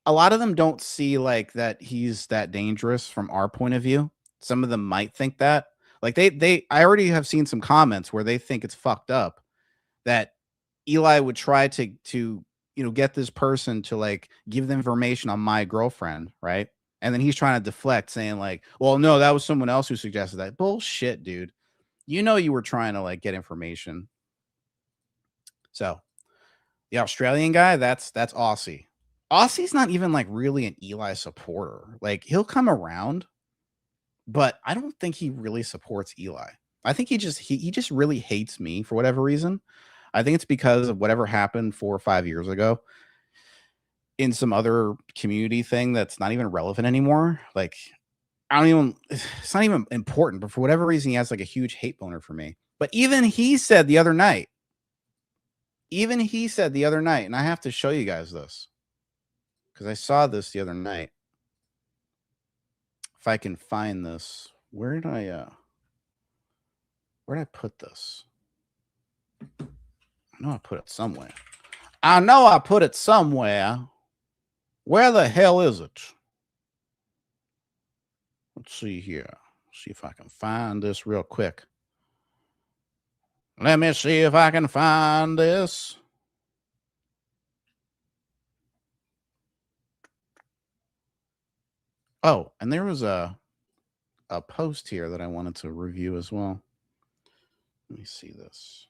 a lot of them don't see like that he's that dangerous from our point of view. Some of them might think that. Like I already have seen some comments where they think it's fucked up that Eli would try to get this person to like give them information on my girlfriend, right? And then he's trying to deflect, saying like, well, no, that was someone else who suggested that. Bullshit, dude. You know you were trying to like get information. So the Australian guy, that's Aussie. Aussie's not even like really an Eli supporter. Like he'll come around, but I don't think he really supports Eli. I think he just really hates me for whatever reason. I think it's because of whatever happened 4 or 5 years ago in some other community thing that's not even relevant anymore. Like, it's not even important, but for whatever reason, he has like a huge hate boner for me. But even he said the other night, and I have to show you guys this because I saw this the other night. If I can find this, where did I put this? I know I put it somewhere. Where the hell is it? Let's see here. See if I can find this real quick. Let me see if I can find this. Oh, and there was a post here that I wanted to review as well. Let me see this.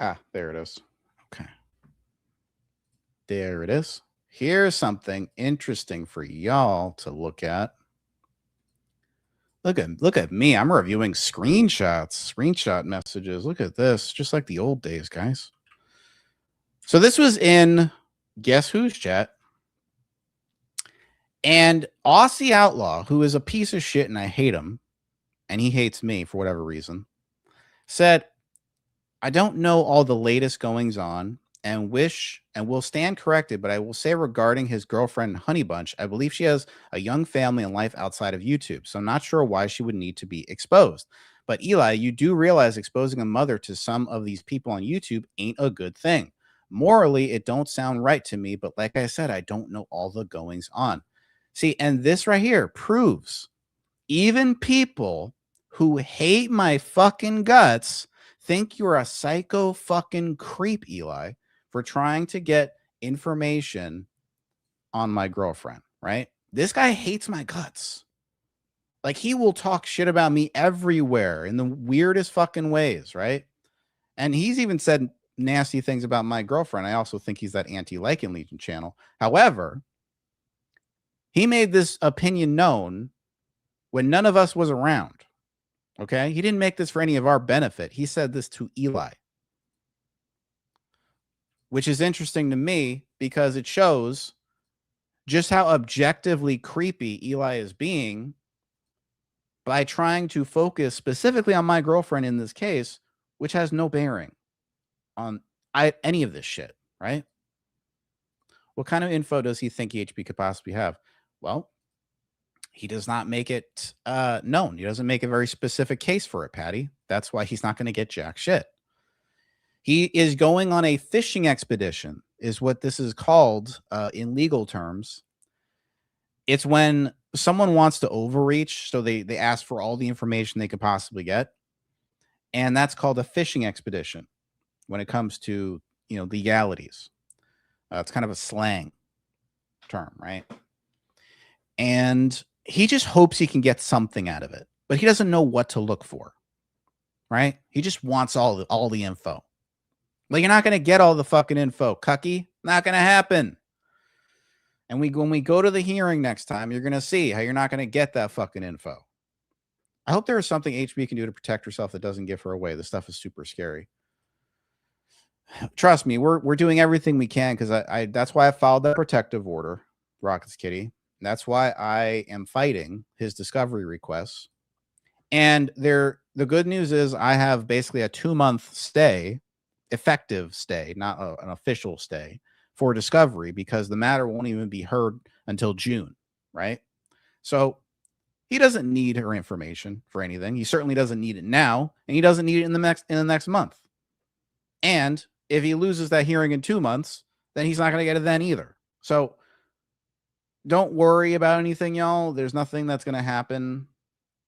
Ah, there it is. Okay. There it is. Here's something interesting for y'all to look at. Look at me. I'm reviewing screenshot messages. Look at this. Just like the old days, guys. So this was in Guess Who's chat. And Aussie Outlaw, who is a piece of shit and I hate him, and he hates me for whatever reason, said, I don't know all the latest goings on and will stand corrected, but I will say regarding his girlfriend Honey Bunch, I believe she has a young family and life outside of YouTube, so I'm not sure why she would need to be exposed. But Eli, you do realize exposing a mother to some of these people on YouTube ain't a good thing. Morally, it don't sound right to me, but like I said, I don't know all the goings on. See, and this right here proves even people who hate my fucking guts think you're a psycho fucking creep, Eli, for trying to get information on my girlfriend, right? This guy hates my guts. Like, he will talk shit about me everywhere in the weirdest fucking ways, right? And he's even said nasty things about my girlfriend. I also think he's that anti-Lycan Legion channel. However, he made this opinion known when none of us was around. Okay? He didn't make this for any of our benefit. He said this to Eli. Which is interesting to me because it shows just how objectively creepy Eli is being by trying to focus specifically on my girlfriend in this case, which has no bearing on any of this shit, right? What kind of info does he think EHP could possibly have? Well, he does not make it known. He doesn't make a very specific case for it, Patty. That's why he's not going to get jack shit. He is going on a fishing expedition, is what this is called in legal terms. It's when someone wants to overreach, so they ask for all the information they could possibly get. And that's called a fishing expedition when it comes to, legalities. It's kind of a slang term, right? And he just hopes he can get something out of it, but he doesn't know what to look for, right? He just wants all the info. Like, you're not going to get all the fucking info, cucky. Not going to happen. And when we go to the hearing next time, you're going to see how you're not going to get that fucking info. I hope there is something HB can do to protect herself that doesn't give her away. This stuff is super scary. Trust me, we're doing everything we can because that's why I filed that protective order, Rockets Kitty. That's why I am fighting his discovery requests. And the good news is I have basically a 2-month stay, effective stay, not an official stay, for discovery because the matter won't even be heard until June, right? So he doesn't need her information for anything. He certainly doesn't need it now, and he doesn't need it in the next month. And if he loses that hearing in 2 months, then he's not going to get it then either. So don't worry about anything, y'all. There's nothing that's going to happen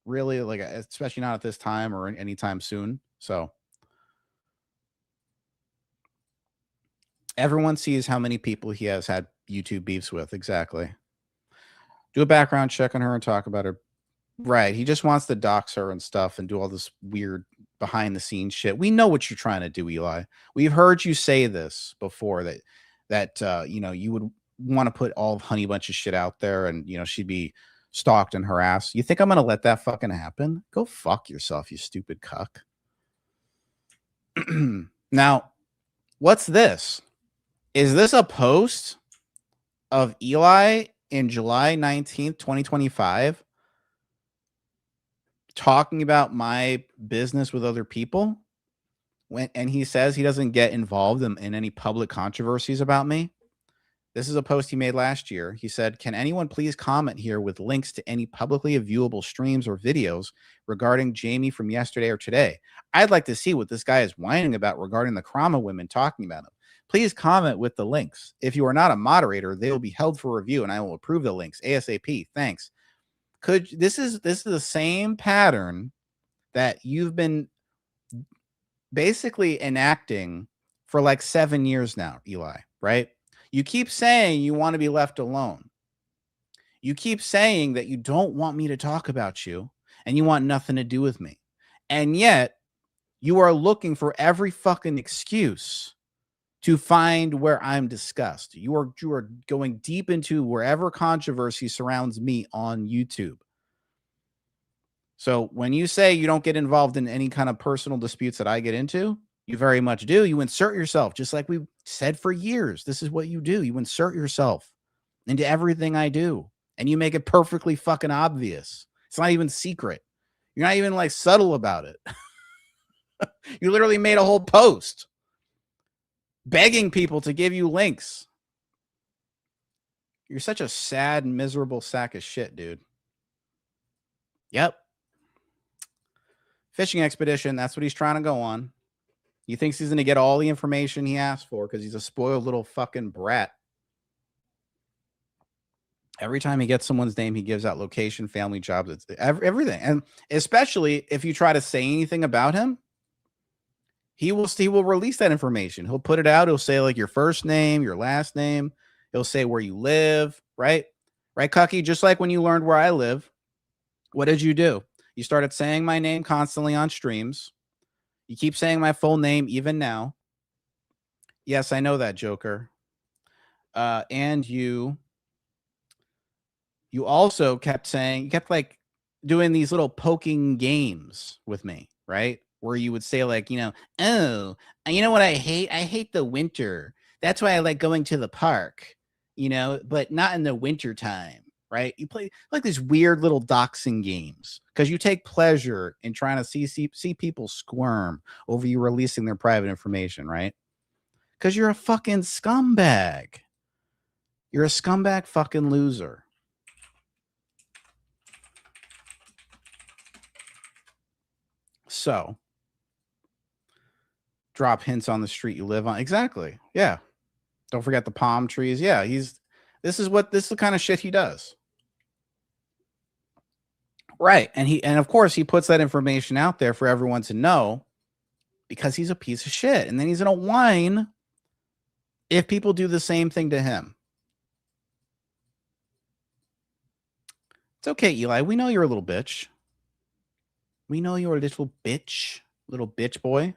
really, like, especially not at this time or anytime soon. So everyone sees how many people he has had YouTube beefs with. Exactly. Do a background check on her and talk about her. Right. He just wants to dox her and stuff and do all this weird behind the scenes shit. We know what you're trying to do, Eli. We've heard you say this before that you would want to put all of Honey Bunch's shit out there and, she'd be stalked and harassed. You think I'm going to let that fucking happen? Go fuck yourself, you stupid cuck. Now, what's this? Is this a post of Eli in July 19th, 2025? Talking about my business with other people and he says he doesn't get involved in any public controversies about me. This is a post he made last year. He said, "Can anyone please comment here with links to any publicly viewable streams or videos regarding Jamie from yesterday or today? I'd like to see what this guy is whining about regarding the Krama women talking about him. Please comment with the links. If you are not a moderator, they will be held for review and I will approve the links ASAP. Thanks." This is the same pattern that you've been basically enacting for like 7 years now, Eli, right? You keep saying you want to be left alone. You keep saying that you don't want me to talk about you and you want nothing to do with me. And yet you are looking for every fucking excuse to find where I'm discussed. You are going deep into wherever controversy surrounds me on YouTube. So when you say you don't get involved in any kind of personal disputes that I get into, you very much do. You insert yourself, just like we said for years. This is what you do. You insert yourself into everything I do, and you make it perfectly fucking obvious. It's not even secret. You're not even like subtle about it. You literally made a whole post begging people to give you links. You're such a sad, miserable sack of shit, dude. Yep. Fishing expedition. That's what he's trying to go on. He thinks he's going to get all the information he asked for because he's a spoiled little fucking brat. Every time he gets someone's name, he gives out location, family, jobs, it's everything. And especially if you try to say anything about him, he will release that information. He'll put it out. He'll say like your first name, your last name. He'll say where you live, right? Right, Cucky? Just like when you learned where I live, what did you do? You started saying my name constantly on streams. You keep saying my full name even now. Yes, I know that, Joker. And you also kept like doing these little poking games with me, right? Where you would say like, oh, you know what I hate? I hate the winter. That's why I like going to the park, but not in the winter time, right? You play like these weird little doxing games because you take pleasure in trying to see people squirm over you releasing their private information, right? Because you're a fucking scumbag. You're a scumbag fucking loser. So, drop hints on the street you live on. Exactly. Yeah. Don't forget the palm trees. Yeah, this is the kind of shit he does. Right. And of course he puts that information out there for everyone to know because he's a piece of shit. And then he's gonna whine if people do the same thing to him. It's okay, Eli. We know you're a little bitch. We know you're a little bitch boy.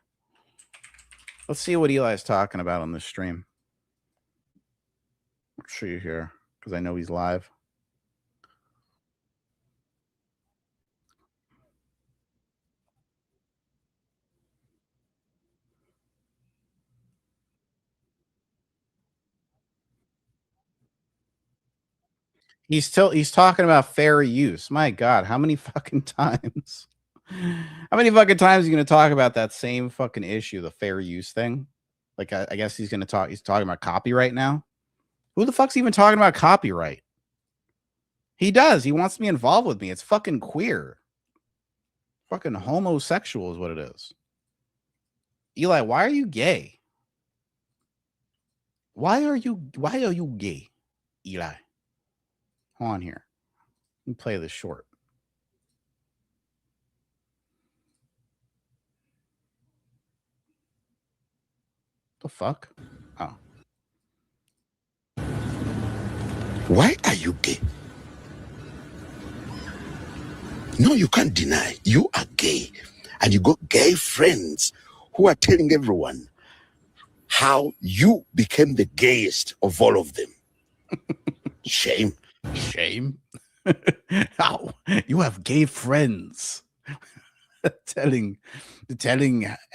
Let's see what Eli's talking about on this stream. I'll show you here because I know he's live. He's talking about fair use. My God, how many fucking times? How many fucking times are you going to talk about that same fucking issue, the fair use thing? Like, I guess he's talking about copyright now. Who the fuck's even talking about copyright? He does. He wants to be involved with me. It's fucking queer. Fucking homosexual is what it is. Eli, why are you gay? Why are you gay, Eli? Hold on here. Let me play this short. The fuck? Oh. Why are you gay? No, you can't deny you are gay. And you got gay friends who are telling everyone how you became the gayest of all of them. Shame. Shame? How? You have gay friends telling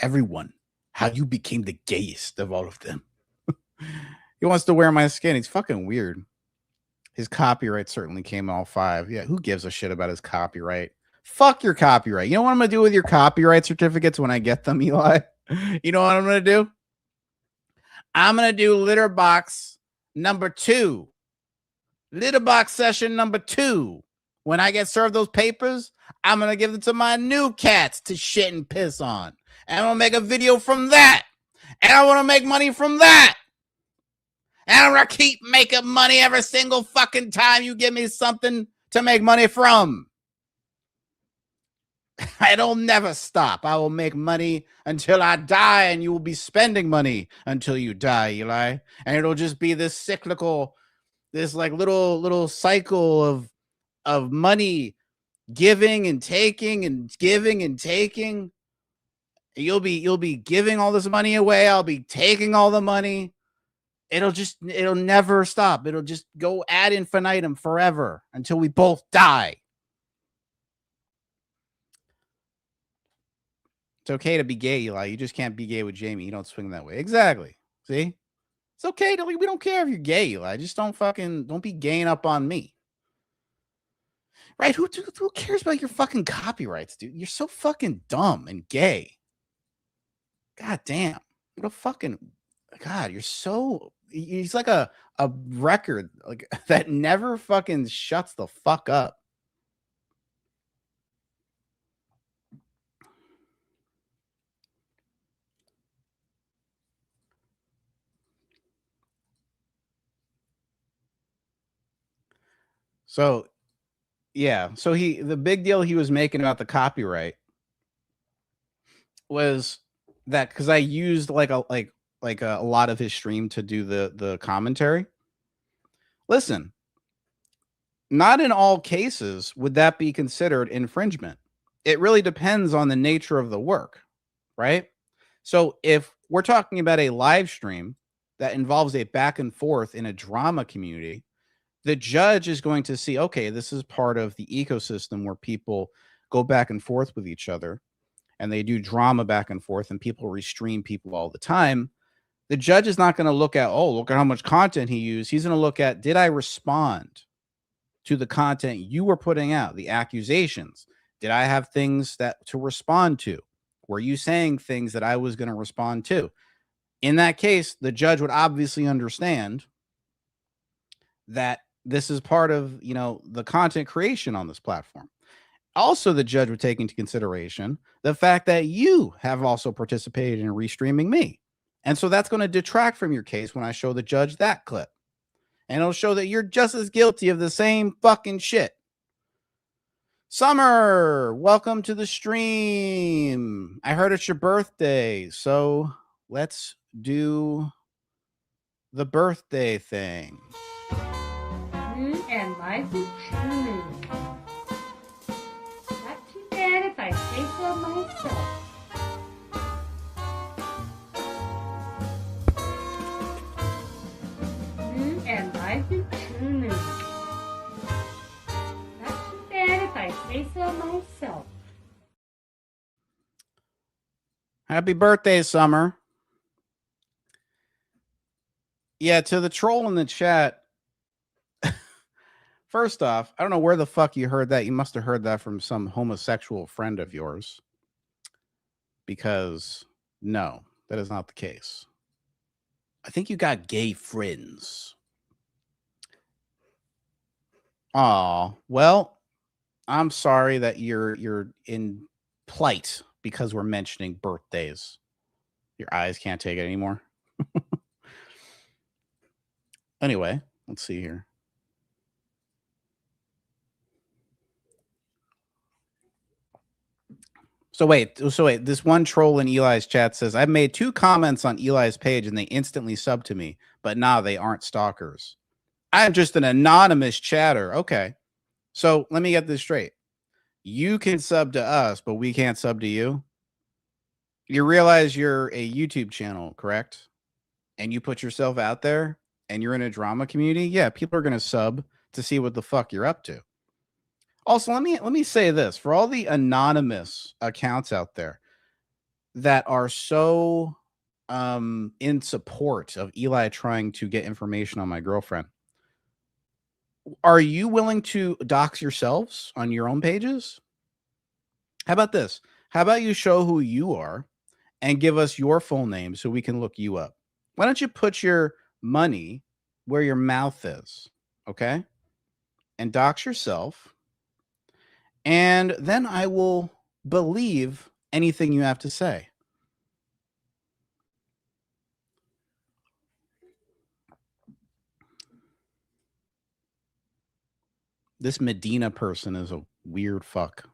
everyone how you became the gayest of all of them. He wants to wear my skin. He's fucking weird. His copyright certainly came all 5. Yeah, who gives a shit about his copyright? Fuck your copyright. You know what I'm going to do with your copyright certificates when I get them, Eli? You know what I'm going to do? I'm going to do litter box number 2. Litter box session number 2. When I get served those papers, I'm going to give them to my new cats to shit and piss on. And I'm going to make a video from that. And I want to make money from that. And I'm going to keep making money every single fucking time you give me something to make money from. It'll never stop. I will make money until I die, and you will be spending money until you die, Eli. And it'll just be this cyclical, this like little cycle of money giving and taking and giving and taking. You'll be giving all this money away. I'll be taking all the money. It'll never stop. It'll just go ad infinitum forever until we both die. It's okay to be gay, Eli. You just can't be gay with Jamie. You don't swing that way. Exactly. See? It's okay. We don't care if you're gay, Eli. Just don't be gaying up on me. Right? Who cares about your fucking copyrights, dude? You're so fucking dumb and gay. God damn. What a fucking... God, you're so... He's like a record like that never fucking shuts the fuck up. So, yeah. So the big deal he was making about the copyright was that because I used like a lot of his stream to do the commentary. Listen, not in all cases would that be considered infringement. It really depends on the nature of the work, right? So if we're talking about a live stream that involves a back and forth in a drama community, the judge is going to see, okay, this is part of the ecosystem where people go back and forth with each other and they do drama back and forth and people restream people all the time. The judge is not going to look at, oh, look at how much content he used. He's going to look at, did I respond to the content you were putting out, the accusations? Did I have things to respond to? Were you saying things that I was going to respond to? In that case, the judge would obviously understand that this is part of, the content creation on this platform. Also, the judge would take into consideration the fact that you have also participated in restreaming me. And so that's going to detract from your case when I show the judge that clip. And it'll show that you're just as guilty of the same fucking shit. Summer, welcome to the stream. I heard it's your birthday, so let's do the birthday thing. And life is true. Not too bad if I say so myself. And life is true. Not too bad if I say so myself. Happy birthday, Summer. Yeah, to the troll in the chat. First off, I don't know where the fuck you heard that. You must have heard that from some homosexual friend of yours. Because, no, that is not the case. I think you got gay friends. Oh, well, I'm sorry that you're in plight because we're mentioning birthdays. Your eyes can't take it anymore. Anyway, let's see here. So wait, this one troll in Eli's chat says, I've made 2 comments on Eli's page and they instantly sub to me, but nah, they aren't stalkers. I'm just an anonymous chatter. Okay. So let me get this straight. You can sub to us, but we can't sub to you. You realize you're a YouTube channel, correct? And you put yourself out there and you're in a drama community. Yeah, people are going to sub to see what the fuck you're up to. Also, let me say this for all the anonymous accounts out there that are so in support of Eli trying to get information on my girlfriend. Are you willing to dox yourselves on your own pages? How about this? How about you show who you are and give us your full name so we can look you up? Why don't you put your money where your mouth is, okay? And dox yourself. And then I will believe anything you have to say. This Medina person is a weird fuck.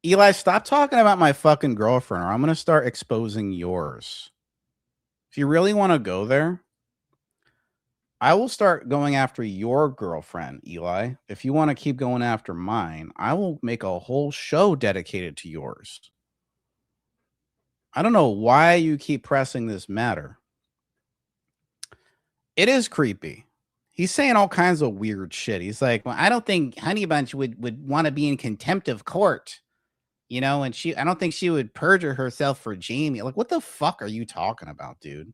Eli, stop talking about my fucking girlfriend or I'm going to start exposing yours. If you really want to go there, I will start going after your girlfriend, Eli. If you want to keep going after mine, I will make a whole show dedicated to yours. I don't know why you keep pressing this matter. It is creepy. He's saying all kinds of weird shit. He's like, well, I don't think Honey Bunch would want to be in contempt of court. You know, and I don't think she would perjure herself for Jamie. Like, what the fuck are you talking about, dude?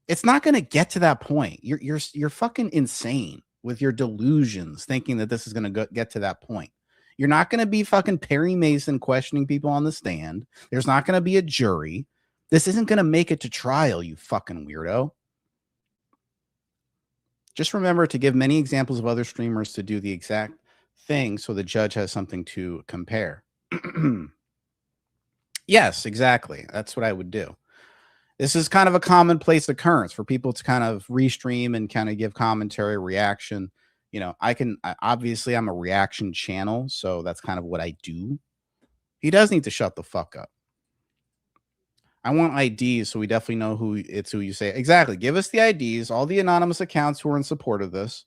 It's not going to get to that point. You're fucking insane with your delusions, thinking that this is going to get to that point. You're not going to be fucking Perry Mason questioning people on the stand. There's not going to be a jury. This isn't going to make it to trial, you fucking weirdo. Just remember to give many examples of other streamers to do the exact thing so the judge has something to compare. Yes, exactly. That's what I would do. This is kind of a commonplace occurrence for people to kind of restream and kind of give commentary, reaction. You know, obviously I'm a reaction channel, so that's kind of what I do. He does need to shut the fuck up. I want IDs, so we definitely know who you say. Exactly. Give us the IDs, all the anonymous accounts who are in support of this.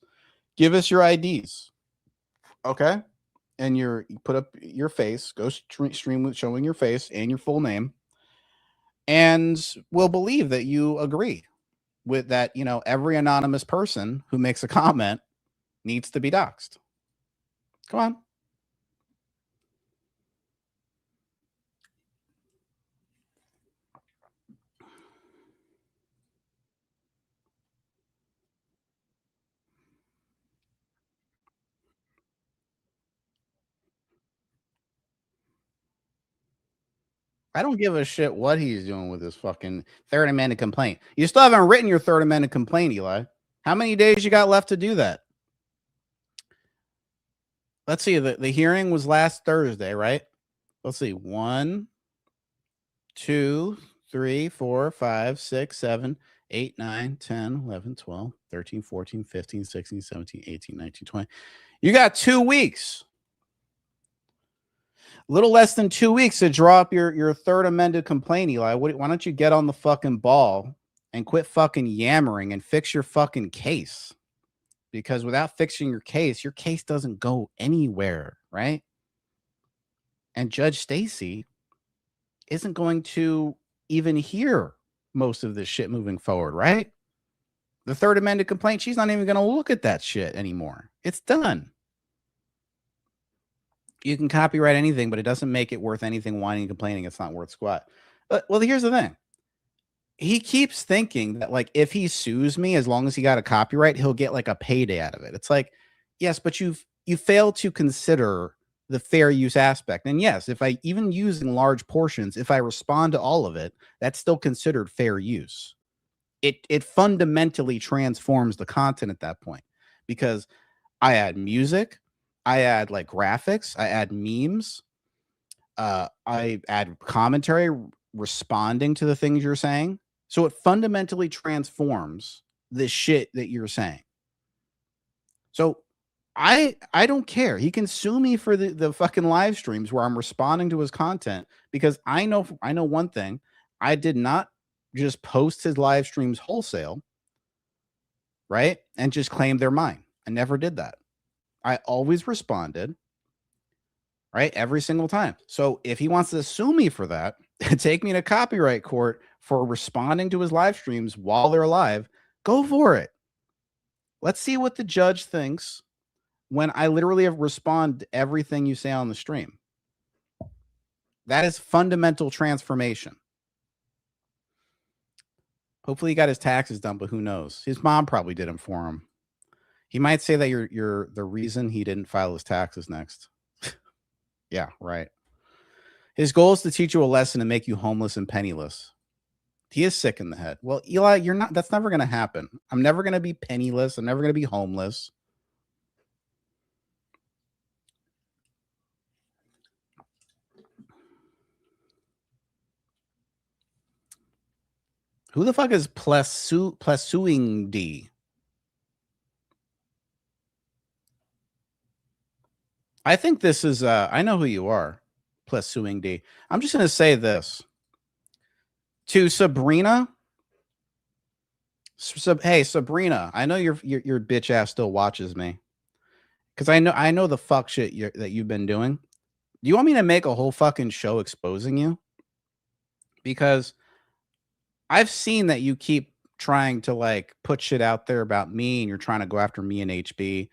Give us your IDs. Okay? And you put up your face, go stream with showing your face and your full name. And we'll believe that you agree with that, you know, every anonymous person who makes a comment needs to be doxxed. Come on. I don't give a shit what he's doing with his fucking third amendment complaint. You still haven't written your third amendment complaint, Eli. How many days you got left to do that? Let's see. The hearing was last Thursday, right? Let's see. 1, 2, 3, 4, 5, 6, 7, 8, 9, 10, 11, 12, 13, 14, 15, 16, 17, 18, 19, 20. You got 2 weeks. A little less than 2 weeks to draw up your third amended complaint, Eli. Why don't you get on the fucking ball and quit fucking yammering and fix your fucking case? Because without fixing your case doesn't go anywhere, right? And Judge Stacy isn't going to even hear most of this shit moving forward, right? The third amended complaint, she's not even going to look at that shit anymore. It's done. You can copyright anything, but it doesn't make it worth anything whining and complaining. It's not worth squat. Well, here's the thing. He keeps thinking that, like, if he sues me, as long as he got a copyright, he'll get like a payday out of it. It's like, yes, but you fail to consider the fair use aspect. And yes, if I even use in large portions, if I respond to all of it, that's still considered fair use. It fundamentally transforms the content at that point, because I add music, I add like graphics, I add memes, I add commentary responding to the things you're saying. So it fundamentally transforms the shit that you're saying. So I don't care. He can sue me for the fucking live streams where I'm responding to his content, because I know one thing. I did not just post his live streams wholesale, right? And just claim they're mine. I never did that. I always responded, right? Every single time. So if he wants to sue me for that, take me to copyright court for responding to his live streams while they're live, go for it. Let's see what the judge thinks when I literally have responded to everything you say on the stream. That is fundamental transformation. Hopefully he got his taxes done, but who knows? His mom probably did them for him. He might say that you're the reason he didn't file his taxes next. Yeah, right. His goal is to teach you a lesson and make you homeless and penniless. He is sick in the head. Well, Eli, you're not. That's never going to happen. I'm never going to be penniless. I'm never going to be homeless. Who the fuck is Plesuing D? I think this is, I know who you are, Plesuing D. I'm just going to say this. To Sabrina. Hey, Sabrina, I know your bitch ass still watches me. Because I know the fuck shit that you've been doing. Do you want me to make a whole fucking show exposing you? Because I've seen that you keep trying to like put shit out there about me, and you're trying to go after me and HB,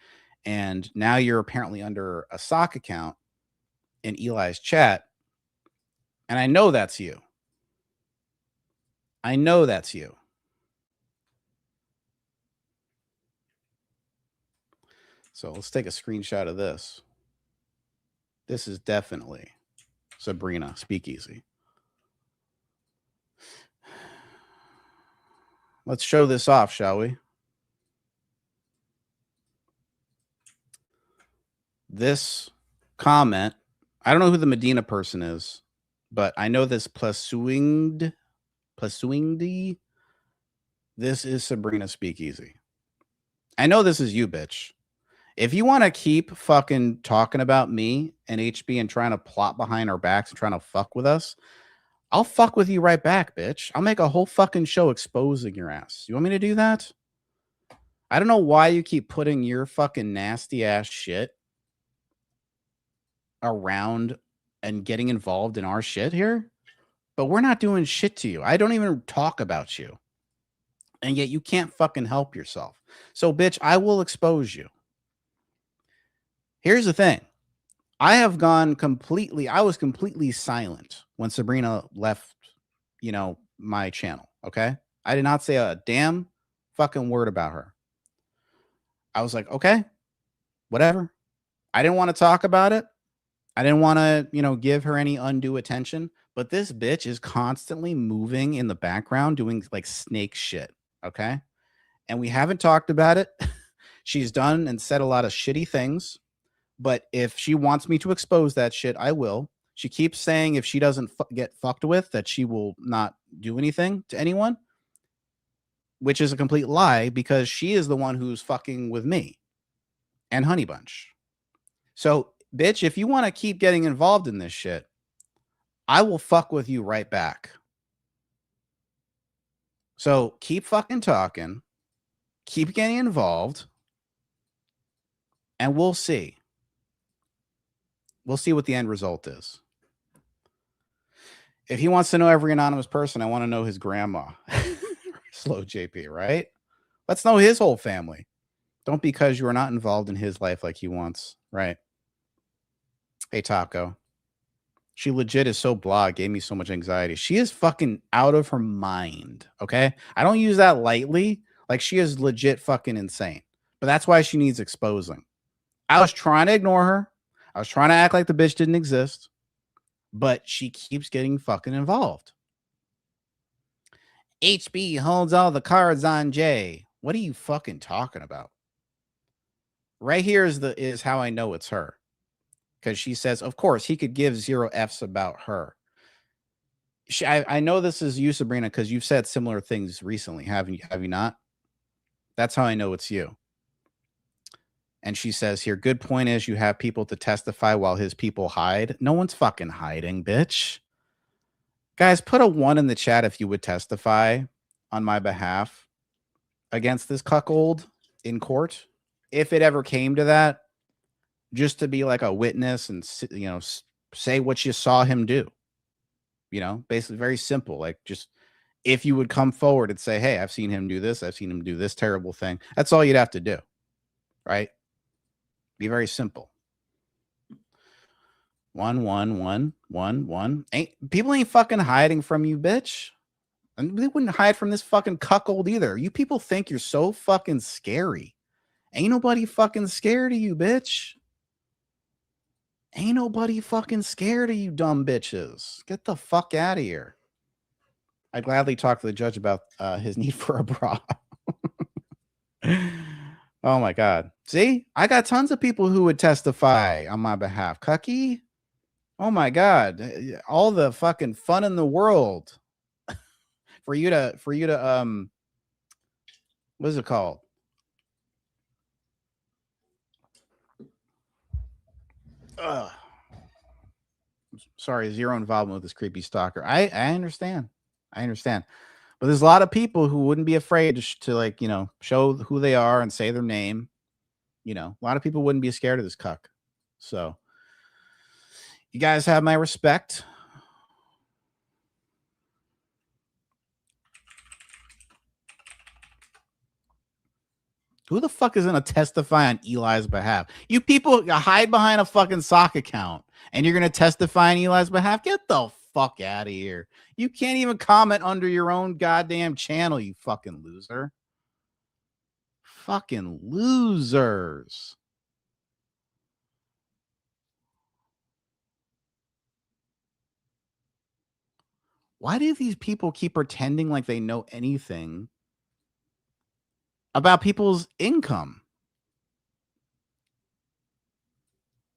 and now you're apparently under a sock account in Eli's chat, and I know that's you. I know that's you. So let's take a screenshot of this. This is definitely Sabrina Speakeasy. Let's show this off, shall we? this comment, I don't know who the Medina person is, but I know this Plasuingd. This is Sabrina Speakeasy. I know this is you, bitch. If you want to keep fucking talking about me and HB and trying to plot behind our backs and trying to fuck with us, I'll fuck with you right back, bitch. I'll make a whole fucking show exposing your ass. You want me to do that? I don't know why you keep putting your fucking nasty ass shit around and getting involved in our shit here, but we're not doing shit to you. I don't even talk about you. And yet you can't fucking help yourself. So, bitch, I will expose you. Here's the thing. I was completely silent when Sabrina left, my channel, okay? I did not say a damn fucking word about her. I was like, okay, whatever. I didn't want to talk about it. I didn't want to, give her any undue attention. But this bitch is constantly moving in the background doing like snake shit, okay? And we haven't talked about it. She's done and said a lot of shitty things. But if she wants me to expose that shit, I will. She keeps saying if she doesn't get fucked with, that she will not do anything to anyone, which is a complete lie because she is the one who's fucking with me and Honey Bunch. So, bitch, if you want to keep getting involved in this shit, I will fuck with you right back. So keep fucking talking, keep getting involved, and we'll see. We'll see what the end result is. If he wants to know every anonymous person, I want to know his grandma. Slow JP, right? Let's know his whole family. Don't because you are not involved in his life like he wants, right? Hey, Taco. She legit is so blah. Gave me so much anxiety. She is fucking out of her mind, okay? I don't use that lightly. Like, she is legit fucking insane. But that's why she needs exposing. I was trying to ignore her. I was trying to act like the bitch didn't exist. But she keeps getting fucking involved. HB holds all the cards on Jay. What are you fucking talking about? Right here is how I know it's her. Because she says, of course, he could give 0 Fs about her. I know this is you, Sabrina, because you've said similar things recently. Have you not? That's how I know it's you. And she says here, good point is you have people to testify while his people hide. No one's fucking hiding, bitch. Guys, put a 1 in the chat if you would testify on my behalf against this cuckold in court. If it ever came to that, just to be like a witness and, say what you saw him do. Basically very simple. Like, just if you would come forward and say, hey, I've seen him do this. I've seen him do this terrible thing. That's all you'd have to do. Right? Be very simple. 1, 1, 1, 1, 1. People ain't fucking hiding from you, bitch. And they wouldn't hide from this fucking cuckold either. You people think you're so fucking scary. Ain't nobody fucking scared of you, bitch. Ain't nobody fucking scared of you, dumb bitches. Get the fuck out of here. I'd gladly talk to the judge about his need for a bra. Oh my God. See, I got tons of people who would testify on my behalf. Cucky. Oh my God. All the fucking fun in the world for you to, what is it called? Sorry, 0 involvement with this creepy stalker. I understand. But there's a lot of people who wouldn't be afraid to show who they are and say their name. A lot of people wouldn't be scared of this cuck. So you guys have my respect. Who the fuck is going to testify on Eli's behalf? You people hide behind a fucking sock account and you're going to testify on Eli's behalf? Get the fuck out of here. You can't even comment under your own goddamn channel, you fucking loser. Fucking losers. Why do these people keep pretending like they know anything about people's income?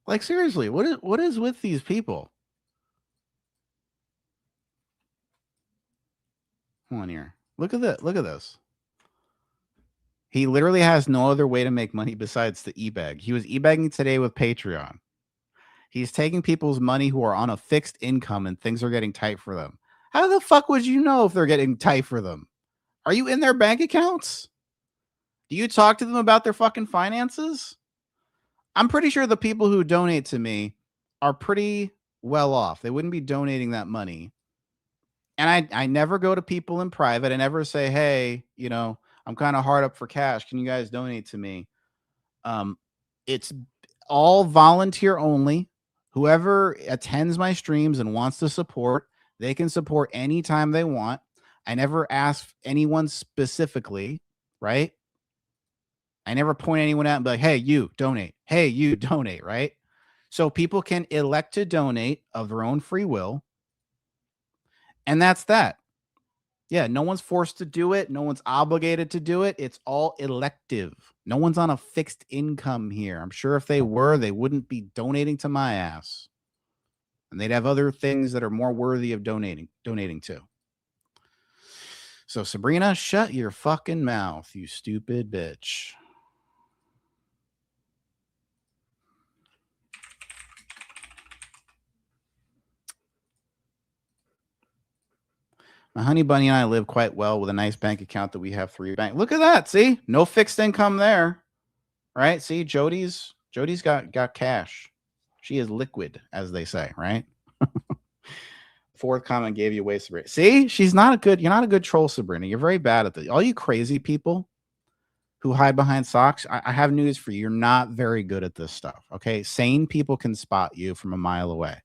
Like, seriously, what is with these people? Hold on here. Look at that. Look at this. He literally has no other way to make money besides the e-bag. He was e-bagging today with Patreon. He's taking people's money who are on a fixed income and things are getting tight for them. How the fuck would you know if they're getting tight for them? Are you in their bank accounts? Do you talk to them about their fucking finances? I'm pretty sure the people who donate to me are pretty well off. They wouldn't be donating that money. And I never go to people in private. I never say, hey, you know, I'm kind of hard up for cash. Can you guys donate to me? It's all volunteer only. Whoever attends my streams and wants to support, they can support anytime they want. I never ask anyone specifically, right? I never point anyone out and be like, hey, you donate. Hey, you donate, right? So people can elect to donate of their own free will. And that's that. Yeah, no one's forced to do it. No one's obligated to do it. It's all elective. No one's on a fixed income here. I'm sure if they were, they wouldn't be donating to my ass. And they'd have other things that are more worthy of donating to. So Sabrina, shut your fucking mouth, you stupid bitch. My honey bunny and I live quite well with a nice bank account that we have 3 bank. Look at that. See, no fixed income there, right? See, Jody's got cash. She is liquid, as they say, right? 4th comment gave you away, Sabrina. See, you're not a good troll, Sabrina. You're very bad at this. All you crazy people who hide behind socks, I have news for you. You're not very good at this stuff. Okay. Sane people can spot you from a mile away.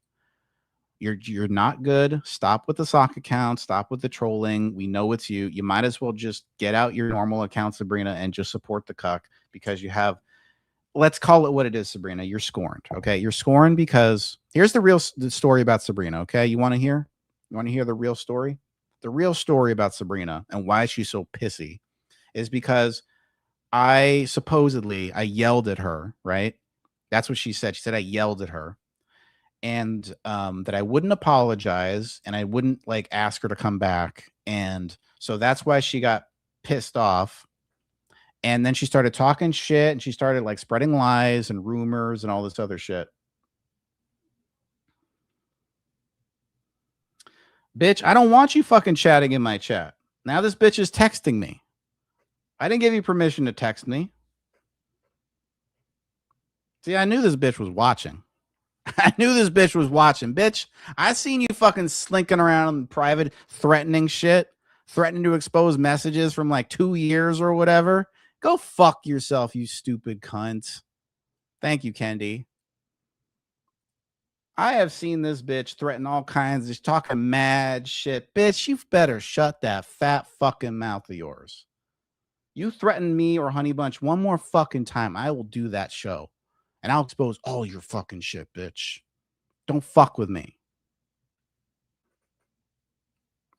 You're not good. Stop with the sock account. Stop with the trolling. We know it's you. You might as well just get out your normal account, Sabrina, and just support the cuck because you have, let's call it what it is, Sabrina. You're scorned. Okay. You're scorned because here's the story about Sabrina. Okay. You want to hear the real story? The real story about Sabrina and why she's so pissy is because I yelled at her, right? That's what she said. She said I yelled at her. And that I wouldn't apologize and I wouldn't like ask her to come back. And so that's why she got pissed off. And then she started talking shit and she started like spreading lies and rumors and all this other shit. Bitch, I don't want you fucking chatting in my chat. Now this bitch is texting me. I didn't give you permission to text me. See, I knew this bitch was watching. I knew this bitch was watching. Bitch, I seen you fucking slinking around in private, threatening shit, threatening to expose messages from like 2 years or whatever. Go fuck yourself, you stupid cunt. Thank you, Kendi. I have seen this bitch threaten all kinds of talking mad shit. Bitch, you better shut that fat fucking mouth of yours. You threaten me or Honey Bunch one more fucking time, I will do that show. And I'll expose all your fucking shit, bitch. Don't fuck with me.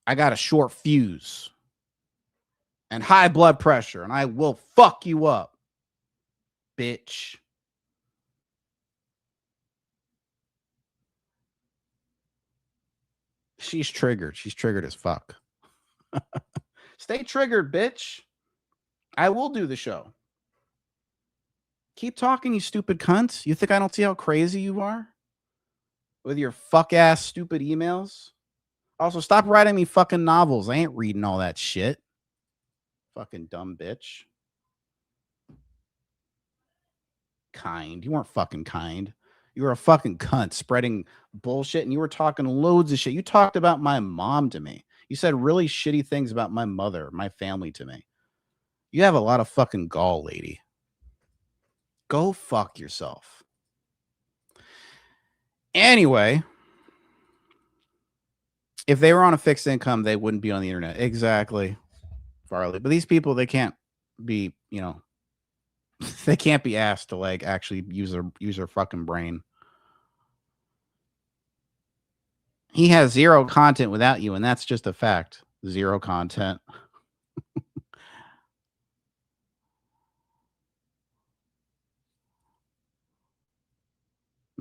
I got a short fuse and high blood pressure, and I will fuck you up, bitch. She's triggered. She's triggered as fuck. Stay triggered, bitch. I will do the show. Keep talking, you stupid cunts. You think I don't see how crazy you are? With your fuck-ass stupid emails? Also, stop writing me fucking novels. I ain't reading all that shit. Fucking dumb bitch. Kind. You weren't fucking kind. You were a fucking cunt spreading bullshit, and you were talking loads of shit. You talked about my mom to me. You said really shitty things about my mother, my family to me. You have a lot of fucking gall, lady. Go fuck yourself. Anyway, if they were on a fixed income, they wouldn't be on the internet. Exactly, Farley. But these people, they can't be, they can't be asked to like actually use their fucking brain. He has zero content without you, and that's just a fact. Zero content.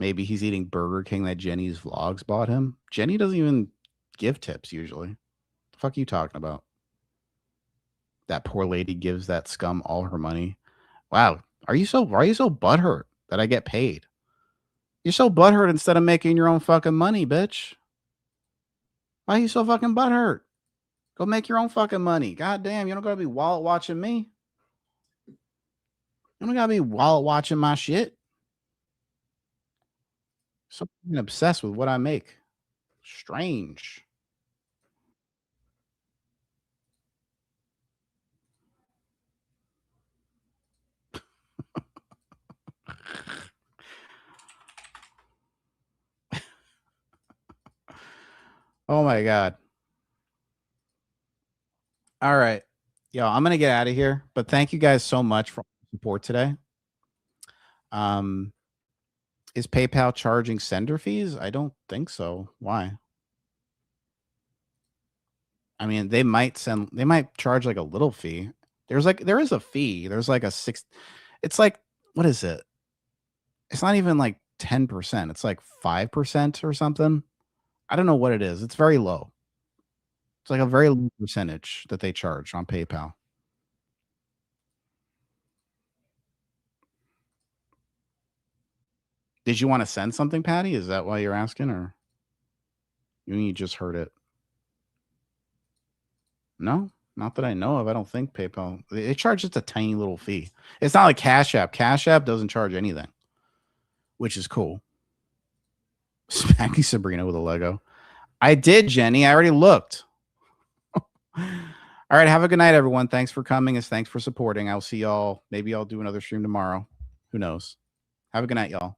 Maybe he's eating Burger King that Jenny's vlogs bought him. Jenny doesn't even give tips usually. The fuck are you talking about? That poor lady gives that scum all her money. Wow. Why are you so butthurt that I get paid? You're so butthurt instead of making your own fucking money, bitch. Why are you so fucking butthurt? Go make your own fucking money. God damn, you don't gotta be wallet watching me. You don't gotta be wallet watching my shit. So fucking obsessed with what I make. Strange. Oh my God. All right. Yo, I'm gonna get out of here, but thank you guys so much for support today. Is PayPal charging sender fees? I don't think so. Why? I mean, they might charge like a little fee. There is a fee. There's like a 6. It's like, what is it? It's not even like 10%. It's like 5% or something. I don't know what it is. It's very low. It's like a very low percentage that they charge on PayPal. Did you want to send something, Patty? Is that why you're asking, or you just heard it? No, not that I know of. I don't think PayPal. They charge just a tiny little fee. It's not like Cash App. Cash App doesn't charge anything, which is cool. Smacking Sabrina with a Lego. I did, Jenny. I already looked. All right. Have a good night, everyone. Thanks for coming. Thanks for supporting. I'll see y'all. Maybe I'll do another stream tomorrow. Who knows? Have a good night, y'all.